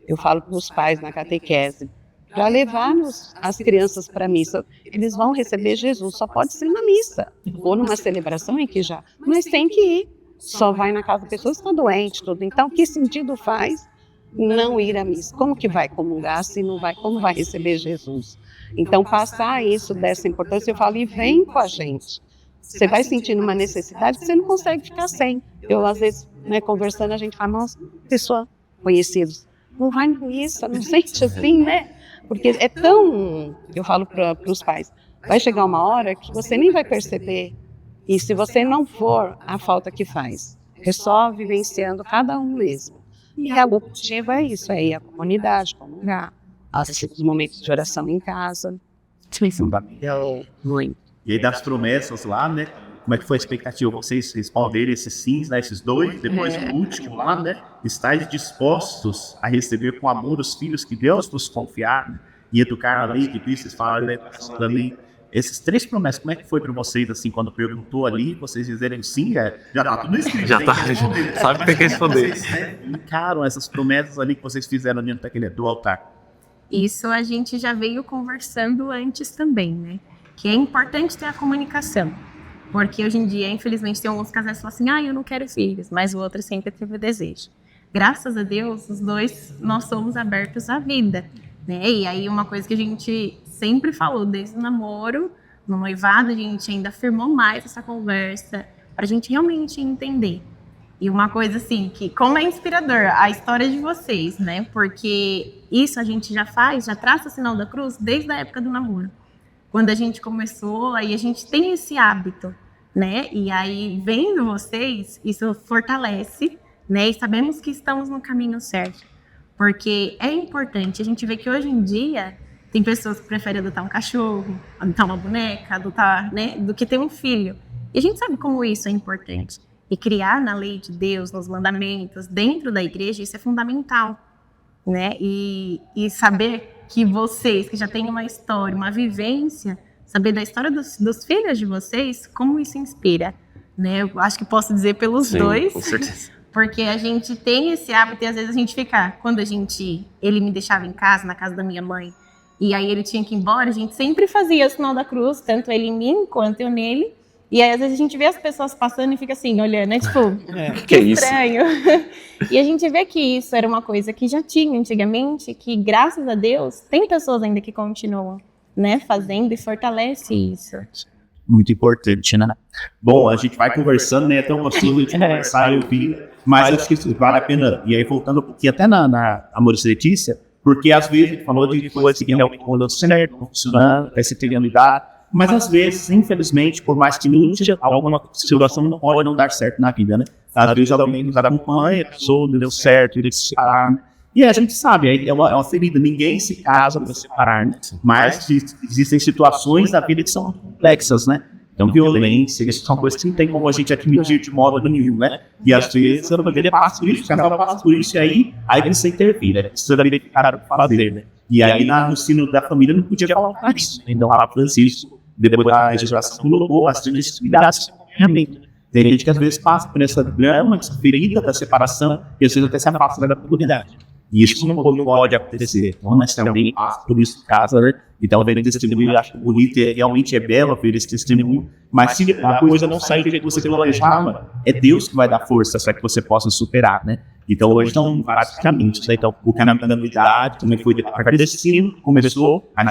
eu falo para os pais na catequese, para levar as crianças para a missa, eles vão receber Jesus, só pode ser na missa, ou numa celebração em que mas tem que ir, só vai na casa da pessoa que está doente, tudo. Então, que sentido faz não ir à missa? Como que vai comungar se não vai? Como vai receber Jesus? Então, passar isso dessa importância, eu falo, e vem com a gente. Você vai sentindo uma necessidade que você não consegue ficar sem. Eu, às vezes, né, conversando, a gente fala, nossa, pessoa conhecida, não vai na missa, não sente assim, né? Porque é tão, eu falo para os pais, vai chegar uma hora que você nem vai perceber. E se você não for, a falta que faz. É só vivenciando cada um mesmo. E a objetivo é isso, é ir à comunidade, comungar, assistir os momentos de oração em casa. Muito.
E aí das promessas lá, né? Como é que foi a expectativa? Vocês responderem esses sims, né? Esses dois, depois o último lá, né? Estáis dispostos a receber com amor os filhos que Deus vos confiar, né? E educar a lei de Cristo, vocês falaram, né? Da lei. Essas 3 promessas, como é que foi para vocês, assim, quando perguntou ali, vocês dizerem sim, já tá tudo escrito.
Já tá, sabe que tem que responder.
Vocês, né, encaram essas promessas ali que vocês fizeram dentro do altar.
Isso a gente já veio conversando antes também, né? Que é importante ter a comunicação. Porque hoje em dia, infelizmente, tem alguns casais que falam assim, eu não quero filhos, mas o outro sempre teve o desejo. Graças a Deus, os dois, nós somos abertos à vida, né? E aí uma coisa que a gente sempre falou, desde o namoro, no noivado, a gente ainda afirmou mais essa conversa, para a gente realmente entender. E uma coisa assim, que como é inspirador a história de vocês, né? Porque isso a gente já faz, já traça o sinal da cruz desde a época do namoro. Quando a gente começou, aí a gente tem esse hábito, né? E aí, vendo vocês, isso fortalece, né? E sabemos que estamos no caminho certo. Porque é importante, a gente vê que hoje em dia tem pessoas que preferem adotar um cachorro, adotar uma boneca, adotar, né? Do que ter um filho. E a gente sabe como isso é importante. E criar na lei de Deus, nos mandamentos, dentro da igreja, isso é fundamental, né? E saber que vocês, que já têm uma história, uma vivência, saber da história dos filhos de vocês, como isso inspira, né? Eu acho que posso dizer pelos dois,
com certeza.
Porque a gente tem esse hábito e às vezes a gente fica, ele me deixava em casa, na casa da minha mãe, e aí ele tinha que ir embora, a gente sempre fazia o sinal da cruz, tanto ele em mim quanto eu nele. E aí, às vezes, a gente vê as pessoas passando e fica assim, olhando, né? Tipo, que estranho. E a gente vê que isso era uma coisa que já tinha antigamente, que, graças a Deus, tem pessoas ainda que continuam, né, fazendo e fortalece isso.
Muito importante, né? Bom, a gente vai conversando, né? É tão gostoso de conversar e ouvir, mas acho que vale a pena. E aí, voltando um pouquinho até na Amores Letícia, porque às vezes a gente falou de coisas que realmente não deu certo, não funcionando, essa trianulidade. Mas às vezes, infelizmente, por mais que lute, alguma situação não pode não dar certo na vida, né? Às vezes alguém nos acompanha, a pessoa não deu certo, ele se separar, né? E a gente sabe, é uma ferida, ninguém se casa para separar, né? Mas existem situações da vida que são complexas, né? Então, violência, isso são coisas que não tem como a gente admitir de modo nenhum, né? E às vezes a família passa por isso, o casal passa por isso, e aí precisa intervir, né? Precisa verificar o que fazer, né? E aí no sino da família não podia falar isso, né? Então, a Francisco, depois da legislação, colocou as necessidades realmente. Tem gente que às vezes passa por essa drama, essa ferida da separação, e às vezes até se afasta da comunidade. E isso não pode acontecer. Então, nós também passa por isso em casa, né? Então, vendo esse testemunho, eu acho bonito, realmente é belo ver esse testemunho. Mas se a coisa não sair do que você planejava, é Deus que vai dar força para que você possa superar, né? Então, hoje estão vários caminhos, né? Então, o canal da unidade também foi a partir desse sino, começou a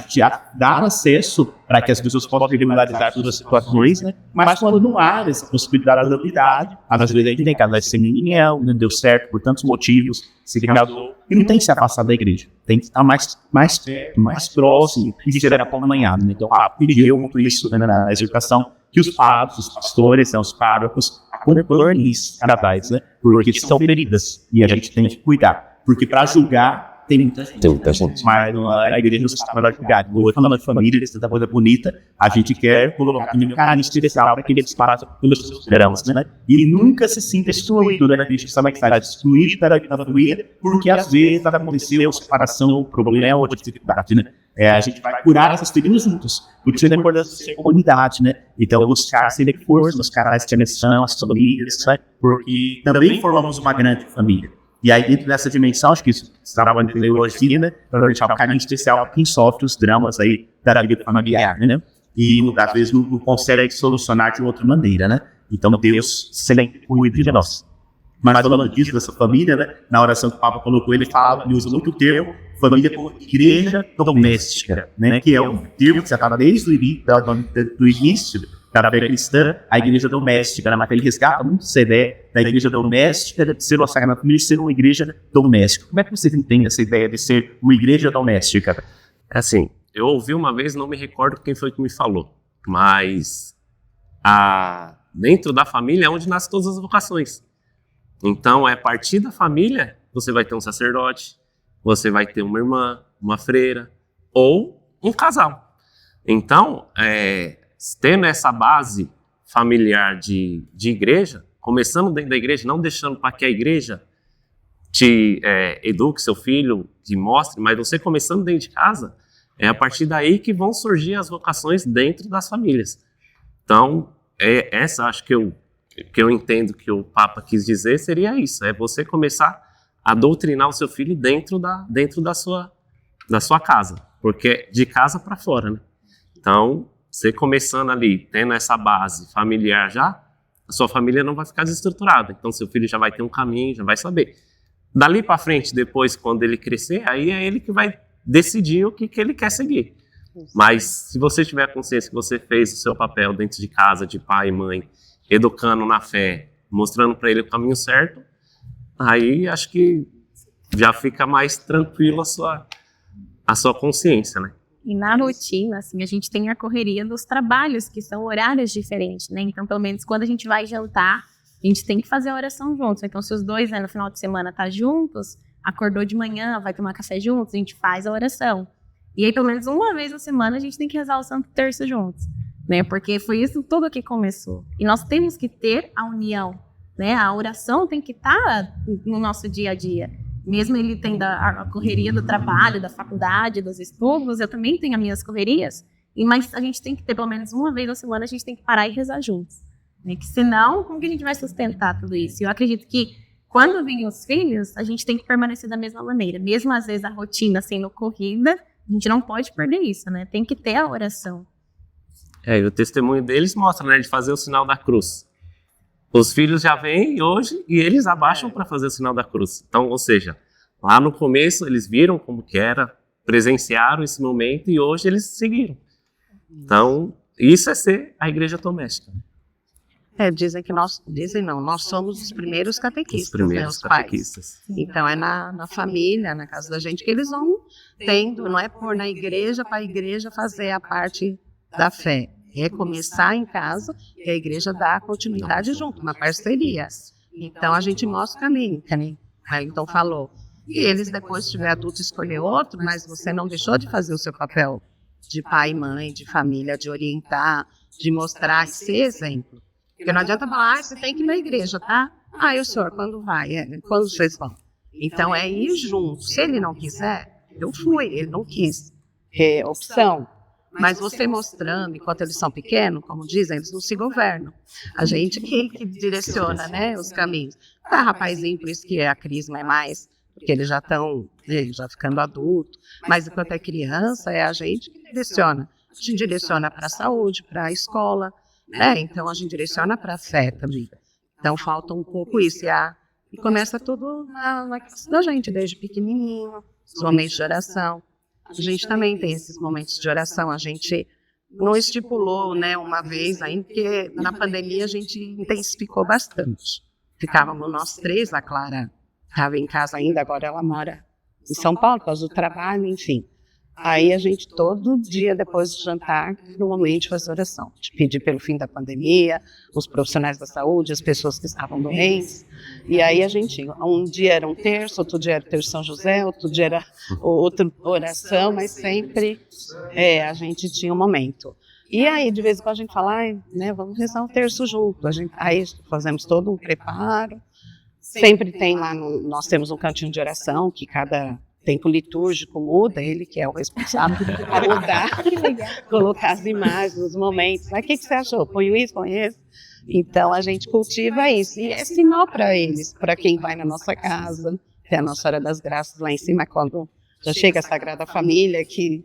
dar acesso para que as pessoas possam regularizar todas as situações, né? Mas quando não há essa possibilidade da unidade, às vezes a gente tem casais sem união, não deu certo por tantos motivos, se casou, e não tem que se afastar da igreja, tem que estar mais perto, mais próximo, e ser acompanhado, né? Então, pediu muito isso, né, na educação, que os padres, os pastores, os párocos, acompanhem isso cada vez, né? Porque são feridas e a gente tem que cuidar. Porque para julgar, tem muita gente. Mas a igreja não sabe para julgar. Hoje, falando de família, essa coisa bonita, a gente quer colocar um carinho especial para que eles passem pelos seus dramas, né? E nunca se sinta excluído, né? A gente sabe que está excluído da vida da família, porque às vezes aconteceu separação, problema ou dificuldade, né? A gente vai curar essas feridas juntos, porque é importante ser comunidade, né? Então, buscar ser força nos canais de conexão, as famílias, né? Porque também formamos uma grande família. E aí, dentro dessa dimensão, acho que isso estava na teologia, né? Para deixar um carinho especial para quem sofre os dramas aí da vida familiar, né? E, às vezes, não consegue solucionar de outra maneira, né? Então, Deus sempre cuida de nós. Mas falando disso, dessa família, né, na oração que o Papa colocou, ele fala, ele usa muito o termo família como igreja doméstica, né, que é um termo que você acaba desde do início da fé cristã, a igreja doméstica, né, mas ele resgata muito essa ideia da igreja doméstica, de ser uma sagrada família, de ser uma igreja doméstica. Como é que você entende essa ideia de ser uma igreja doméstica?
É assim, eu ouvi uma vez, não me recordo quem foi que me falou, mas dentro da família é onde nascem todas as vocações. Então, a partir da família, você vai ter um sacerdote, você vai ter uma irmã, uma freira ou um casal. Então, tendo essa base familiar de igreja, começando dentro da igreja, não deixando para que a igreja te eduque seu filho, te mostre, mas você começando dentro de casa, é a partir daí que vão surgir as vocações dentro das famílias. Então, essa acho que eu entendo que o Papa quis dizer seria isso, é você começar a doutrinar o seu filho dentro da sua casa, porque é de casa para fora, né? Então, você começando ali, tendo essa base familiar já, a sua família não vai ficar desestruturada, então seu filho já vai ter um caminho, já vai saber. Dali para frente, depois, quando ele crescer, aí é ele que vai decidir o que ele quer seguir. Mas se você tiver consciência que você fez o seu papel dentro de casa, de pai e mãe, educando na fé, mostrando para ele o caminho certo, aí acho que já fica mais tranquilo a sua consciência, né?
E na rotina, assim, a gente tem a correria dos trabalhos, que são horários diferentes, né? Então, pelo menos quando a gente vai jantar, a gente tem que fazer a oração juntos. Então, se os dois, né, no final de semana tá juntos, acordou de manhã, vai tomar café juntos, a gente faz a oração. E aí, pelo menos uma vez na semana, a gente tem que rezar o Santo Terço juntos, né? Porque foi isso tudo que começou. E nós temos que ter a união, né? A oração tem que estar no nosso dia a dia. Mesmo ele tendo a correria do trabalho, da faculdade, dos estudos, eu também tenho as minhas correrias. Mas a gente tem que ter, pelo menos uma vez na semana, a gente tem que parar e rezar juntos, né? Que senão, como que a gente vai sustentar tudo isso? Eu acredito que quando vêm os filhos, a gente tem que permanecer da mesma maneira. Mesmo às vezes a rotina sendo corrida, a gente não pode perder isso, né? Tem que ter a oração.
E o testemunho deles mostra, né, de fazer o sinal da cruz. Os filhos já vêm hoje e eles abaixam para fazer o sinal da cruz. Então, ou seja, lá no começo eles viram como que era, presenciaram esse momento e hoje eles seguiram. Então, isso é ser a igreja doméstica.
Dizem que nós somos os primeiros catequistas.
Os primeiros catequistas.
Pais. Então é na família, na casa da gente, que eles vão tendo, não é pôr na igreja para a igreja fazer a parte da fé. É começar em casa e a igreja dá continuidade junto, uma parceria. Então a gente mostra o caminho, que nem o Wellington falou. E eles depois, se tiver adulto, escolher outro, mas você não deixou de fazer o seu papel de pai e mãe, de família, de orientar, de mostrar, ser exemplo. Porque não adianta falar, você tem que ir na igreja, tá? E o senhor, quando vai? Quando vocês vão? Então é ir junto. Se ele não quiser, eu fui, ele não quis. É opção. Mas você mostrando, enquanto eles são pequenos, como dizem, eles não se governam. A gente que direciona, né, os caminhos. Rapazinho, por isso que a crisma é mais, porque eles já estão já ficando adulto. Mas enquanto é criança, é a gente que direciona. A gente direciona para a saúde, para a escola, né? Então a gente direciona para a fé também. Então falta um pouco isso. E começa tudo na casa da gente, desde pequenininho, os momentos de oração. A gente também tem esses momentos de oração. A gente não estipulou, né, uma vez ainda, porque na pandemia a gente intensificou bastante. Ficávamos nós três, a Clara estava em casa ainda, agora ela mora em São Paulo, por causa do trabalho, enfim. Aí a gente, todo dia, depois do jantar, normalmente faz oração. De pedir pelo fim da pandemia, os profissionais da saúde, as pessoas que estavam doentes. E aí a gente, um dia era um terço, outro dia era o terço São José, outro dia era outra oração, mas sempre a gente tinha um momento. E aí, de vez em quando, a gente fala, né, vamos rezar um terço junto. Aí fazemos todo um preparo. Sempre tem lá, nós temos um cantinho de oração, que cada tempo litúrgico muda, ele que é o responsável por mudar, colocar as imagens, os momentos. Mas o que você achou? Põe isso, põe esse? Então a gente cultiva isso. E é sinal para eles, para quem vai na nossa casa, tem a Nossa Hora das Graças lá em cima, quando já chega a Sagrada Família, que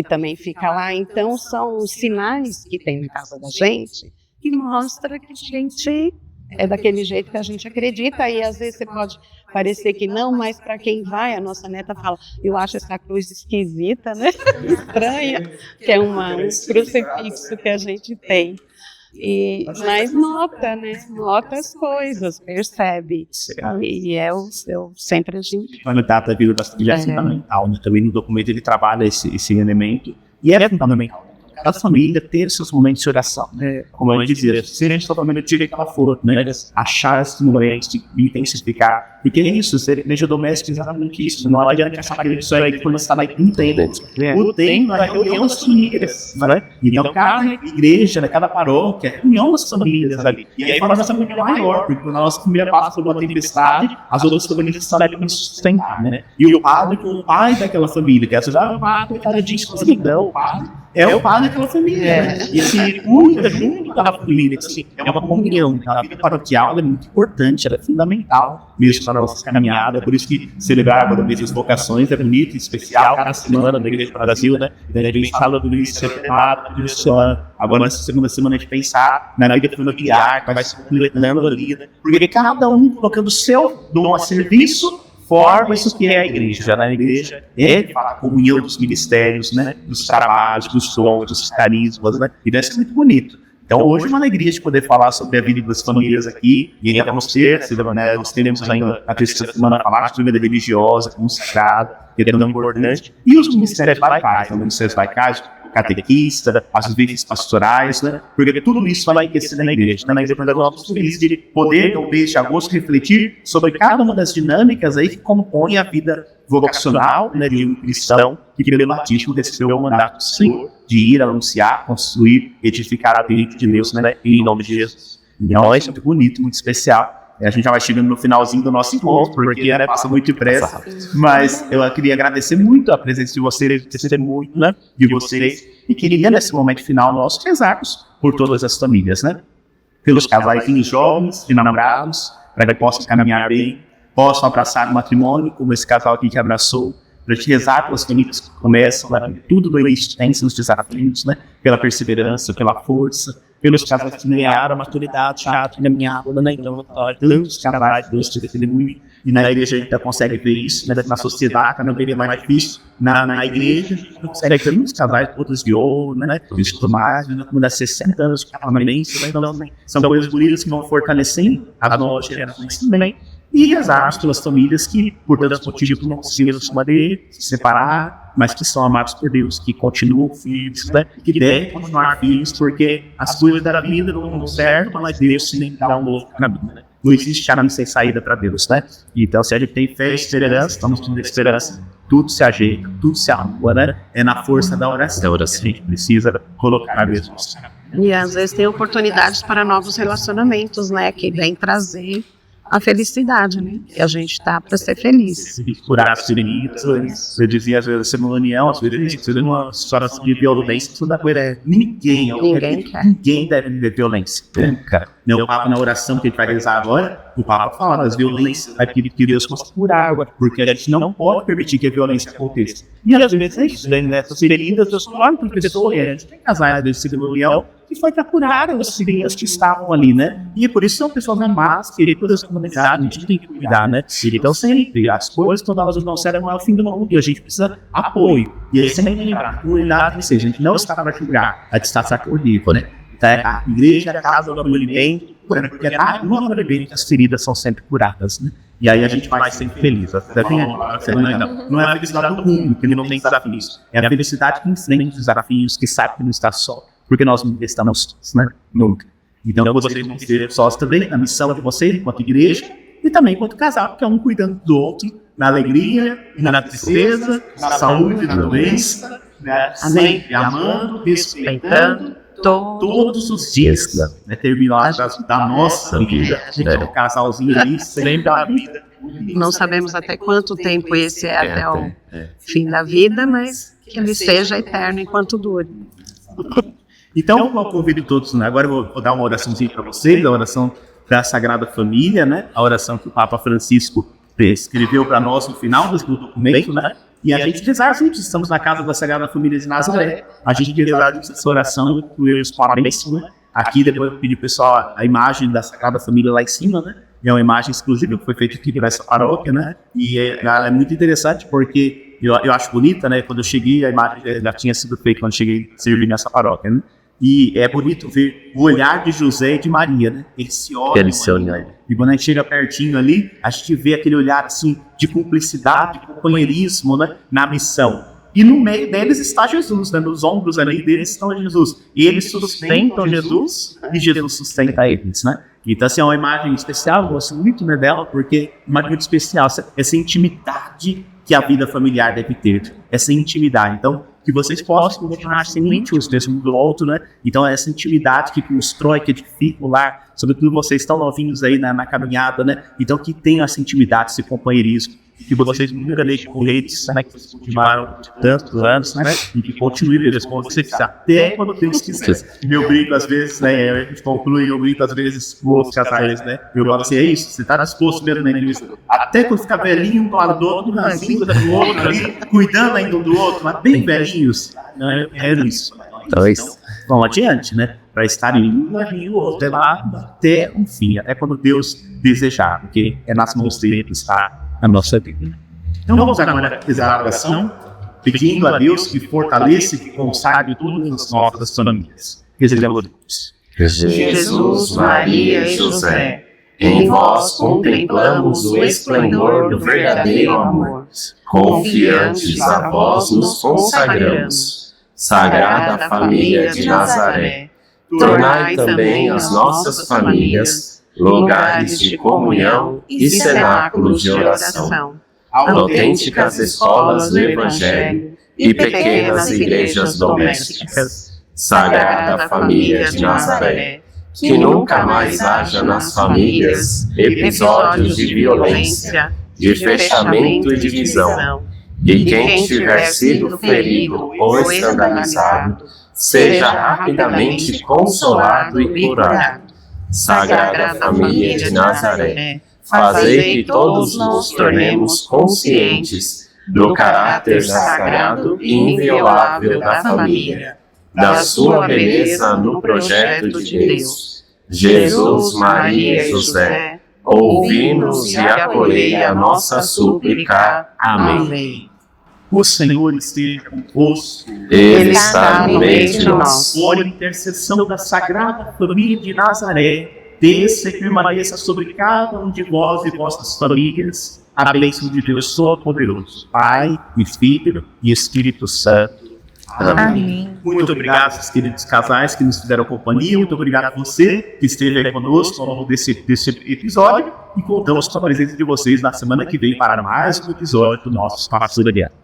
também fica lá. Então são os sinais que tem na casa da gente, que mostra que a gente é daquele jeito que a gente acredita, e às vezes você pode parecer que não, mas para quem vai, a nossa neta fala, eu acho essa cruz esquisita, né? Estranha, que é um crucifixo que a gente tem. Mas nota, né? Nota as coisas, percebe. E eu sempre assim.
A data da vida da família é fundamental, né? Também no documento ele trabalha esse elemento, e é fundamental. Cada família ter seus momentos de oração, né? Como eu dizia, ser totalmente direito que ela for, né? Achar esse momento, intensificar. Porque é isso, ser igreja doméstica é exatamente isso. Não adianta achar que isso aí quando você está lá e entende. O tempo é a reunião das famílias, né? Então, cada igreja, né? Cada paróquia, é a reunião das famílias ali. E aí, para nossa família é maior, porque quando a nossa família passa por uma tempestade, as outras famílias estão ali para sustentar, né? E o padre, que é o pai daquela família, que é o padre, cada dia não, o padre é o padre daquela família, né? E assim, cuida junto da família, assim, é uma comunhão. A vida paroquial é muito importante, ela é fundamental mesmo para a nossa caminhada. Por isso que celebrar agora mesmo as vocações é bonito, especial, cada semana da Igreja do Brasil, né? A gente fala do isso, separado, do isso. Agora, nessa segunda semana, a gente pensar na vida familiar, que vai se completando ali, né? Porque cada um colocando o seu dom a serviço, forma isso que é a igreja, né? A igreja é a comunhão dos ministérios, né? Dos trabalhos, dos dons, dos carismas, né? E deve ser muito bonito. Então, hoje é uma alegria de poder falar sobre a vida das famílias aqui, e ainda vamos ter, né? Nós teremos ainda a terceira semana a falar sobre a vida religiosa, consagrada, que é tão importante, e os ministérios laicais, né? Os ministérios laicais, catequista, as vidas pastorais, né? Porque tudo isso vai enriquecer na igreja, né? Na igreja nós estamos felizes de poder, no mês de agosto, refletir sobre cada uma das dinâmicas aí que compõem a vida vocacional, né, de um cristão que pelo batismo recebeu o mandato do Senhor de ir anunciar, construir, edificar a vida de Deus, né? Em nome de Jesus. Então, isso é muito bonito, muito especial. A gente já vai chegando no finalzinho do nosso encontro, porque passa muito depressa. Mas eu queria agradecer muito a presença de vocês, muito, né, de vocês. E queria, nesse momento final nosso, rezarmos por todas as famílias, né? Pelos casais jovens, de namorados, para que possam caminhar bem, possam abraçar o matrimônio, como esse casal aqui que abraçou, para te rezar pelas famílias que começam, né? Tudo do início tem seus desafios, né? Pela perseverança, pela força, pelos casais que ganharam a maturidade, chato, caminhada, né? Então, tantos casais, Deus te testemunhe, e na igreja a gente consegue ver isso, né? Na sociedade, cada vez mais difícil, na igreja a gente consegue ver muitos casais, outros de ouro, né? Isso tudo mais, né? Como dá 60 anos de permanência, né? Então, são coisas bonitas que vão fortalecendo as novas gerações também. E rezar pelas famílias que, por tantos motivos, não conseguiram se separar, mas que são amados por Deus, que continuam filhos, né? Que devem continuar filhos, porque as coisas da vida não dão certo, mas Deus sempre dá um novo caminho, né? Não existe caminho sem saída para Deus, né? Então, se a gente tem fé e esperança, estamos tendo esperança, tudo se ajeita, tudo se arruma, né? É na força da oração que a gente precisa colocar a Deus.
E às vezes tem oportunidades para novos relacionamentos, né? Que vem trazer a felicidade, né? E a gente está para ser feliz.
Curar as feridas. Eu dizia às vezes, ser uma união, às vezes, uma situação de violência, toda coisa é ninguém deve viver violência. Nunca. O Papa, na oração que ele vai rezar agora, o Papa fala das violências, vai pedir que Deus possa curar agora, porque a gente não pode permitir que a violência aconteça. E às vezes é isso, né? Essas feridas, Deus fala para pessoas, a gente tem casais desse tipo de união, que foi para curar as feridas que estavam ali, né? E por isso são pessoas amadas, queridas, comunidade, a gente tem que cuidar, né? Então sempre, as coisas todas elas não serão ao fim do mundo, e a gente precisa de apoio. E aí sempre lembrar, cuidado, ou seja, a gente não está para julgar, a gente está para acolher, né? A igreja é a casa do acolhimento, porque no acolhimento as feridas são sempre curadas, né? E aí a gente vai sempre feliz. Não é a felicidade do mundo, que ele não tem desafios. É a felicidade que enfrenta os desafios, que sabe que não está só. Porque nós não estamos sós, né? Nunca. Então vocês vão ser sós também, na missão de vocês, enquanto igreja, e também enquanto casal, que é um cuidando do outro, na alegria, na tristeza, na saúde, na doença, né? Sempre amando, respeitando, todos os dias, né? Terminar da nossa vida, a gente é um casalzinho ali, sempre a vida.
Não sabemos até quanto tempo esse é até o fim da vida, mas que ele seja eterno enquanto dure.
Então, eu convido todos, né? Agora eu vou dar uma oraçãozinha para vocês, a oração da Sagrada Família, né? A oração que o Papa Francisco escreveu para nós no final do documento, né? E a gente rezar juntos, estamos na casa da Sagrada Família de Nazaré, a gente rezar essa oração, incluir os parabéns, né? Aqui depois eu pedi pro pessoal a imagem da Sagrada Família lá em cima, né? É uma imagem exclusiva que foi feita aqui nessa paróquia, né? E ela é muito interessante porque eu acho bonita, né? Quando eu cheguei, a imagem já tinha sido feita quando eu cheguei a servir nessa paróquia, né? E é bonito ver o olhar de José e de Maria, né? Eles se olham. E quando a gente chega pertinho ali, a gente vê aquele olhar assim de cumplicidade, de companheirismo, né? Na missão. E no meio deles está Jesus, né? Nos ombros ali deles estão Jesus. E eles sustentam Jesus e Jesus sustenta eles, né? Então, assim, é uma imagem especial, eu gosto muito, né, dela, porque é uma imagem muito especial, essa intimidade que a vida familiar deve ter, essa intimidade. Então, que vocês possam continuar sendo íntimos desse mundo do outro, né? Então, essa intimidade que constrói, que edifica o lar, sobretudo vocês estão novinhos aí na caminhada, né? Então, que tenham essa intimidade, esse companheirismo, que vocês nunca deixem correr disso, né? Que vocês continuaram tantos anos, né? E que continuem como vocês quiserem, até quando Deus quiser. Eu brinco às vezes, né? A gente conclui, eu brinco às vezes com os casais, né? Eu falo assim, é isso, você tá disposto mesmo na entrevista. Até quando ficar velhinho, um do lado do outro, ranzinho do outro ali, cuidando ainda um do outro, mas bem velhinhos. É isso.
Então é isso.
Vamos adiante, né? Para estarem um e o outro lá até o fim, até quando Deus desejar, porque é nas mãos dele que está a nossa vida. Então vamos agora fazer a oração, pedindo a Deus que fortaleça e que consagre todas as nossas famílias. Rezemos.
Jesus, Maria e José, em vós contemplamos o esplendor do verdadeiro amor. Confiantes a vós nos consagramos. Sagrada Família de Nazaré, tornai também as nossas famílias lugares de comunhão e cenáculos de oração, autênticas escolas do Evangelho e pequenas igrejas domésticas. Sagrada Família de Nazaré, que nunca mais haja nas famílias episódios de violência, de fechamento e divisão, e quem tiver sido ferido ou escandalizado, seja rapidamente consolado e curado. Sagrada Família de Nazaré, fazei que todos nos tornemos conscientes do caráter sagrado e inviolável da família, da sua beleza no projeto de Deus. Jesus, Maria e José, ouvi-nos e acolhei a nossa súplica. Amém.
O Senhor esteja convosco.
Ele está no meio de nós.
Por intercessão da Sagrada Família de Nazaré, desça e permaneça sobre cada um de vós e vossas famílias a bênção de Deus Todo-Poderoso, Pai, e Filho e Espírito Santo.
Amém.
Muito obrigado, queridos casais que nos fizeram companhia. Muito obrigado a você que esteve aí conosco ao longo desse episódio. E contamos com a presença de vocês na semana que vem para mais um episódio do nosso Espaço Solidário.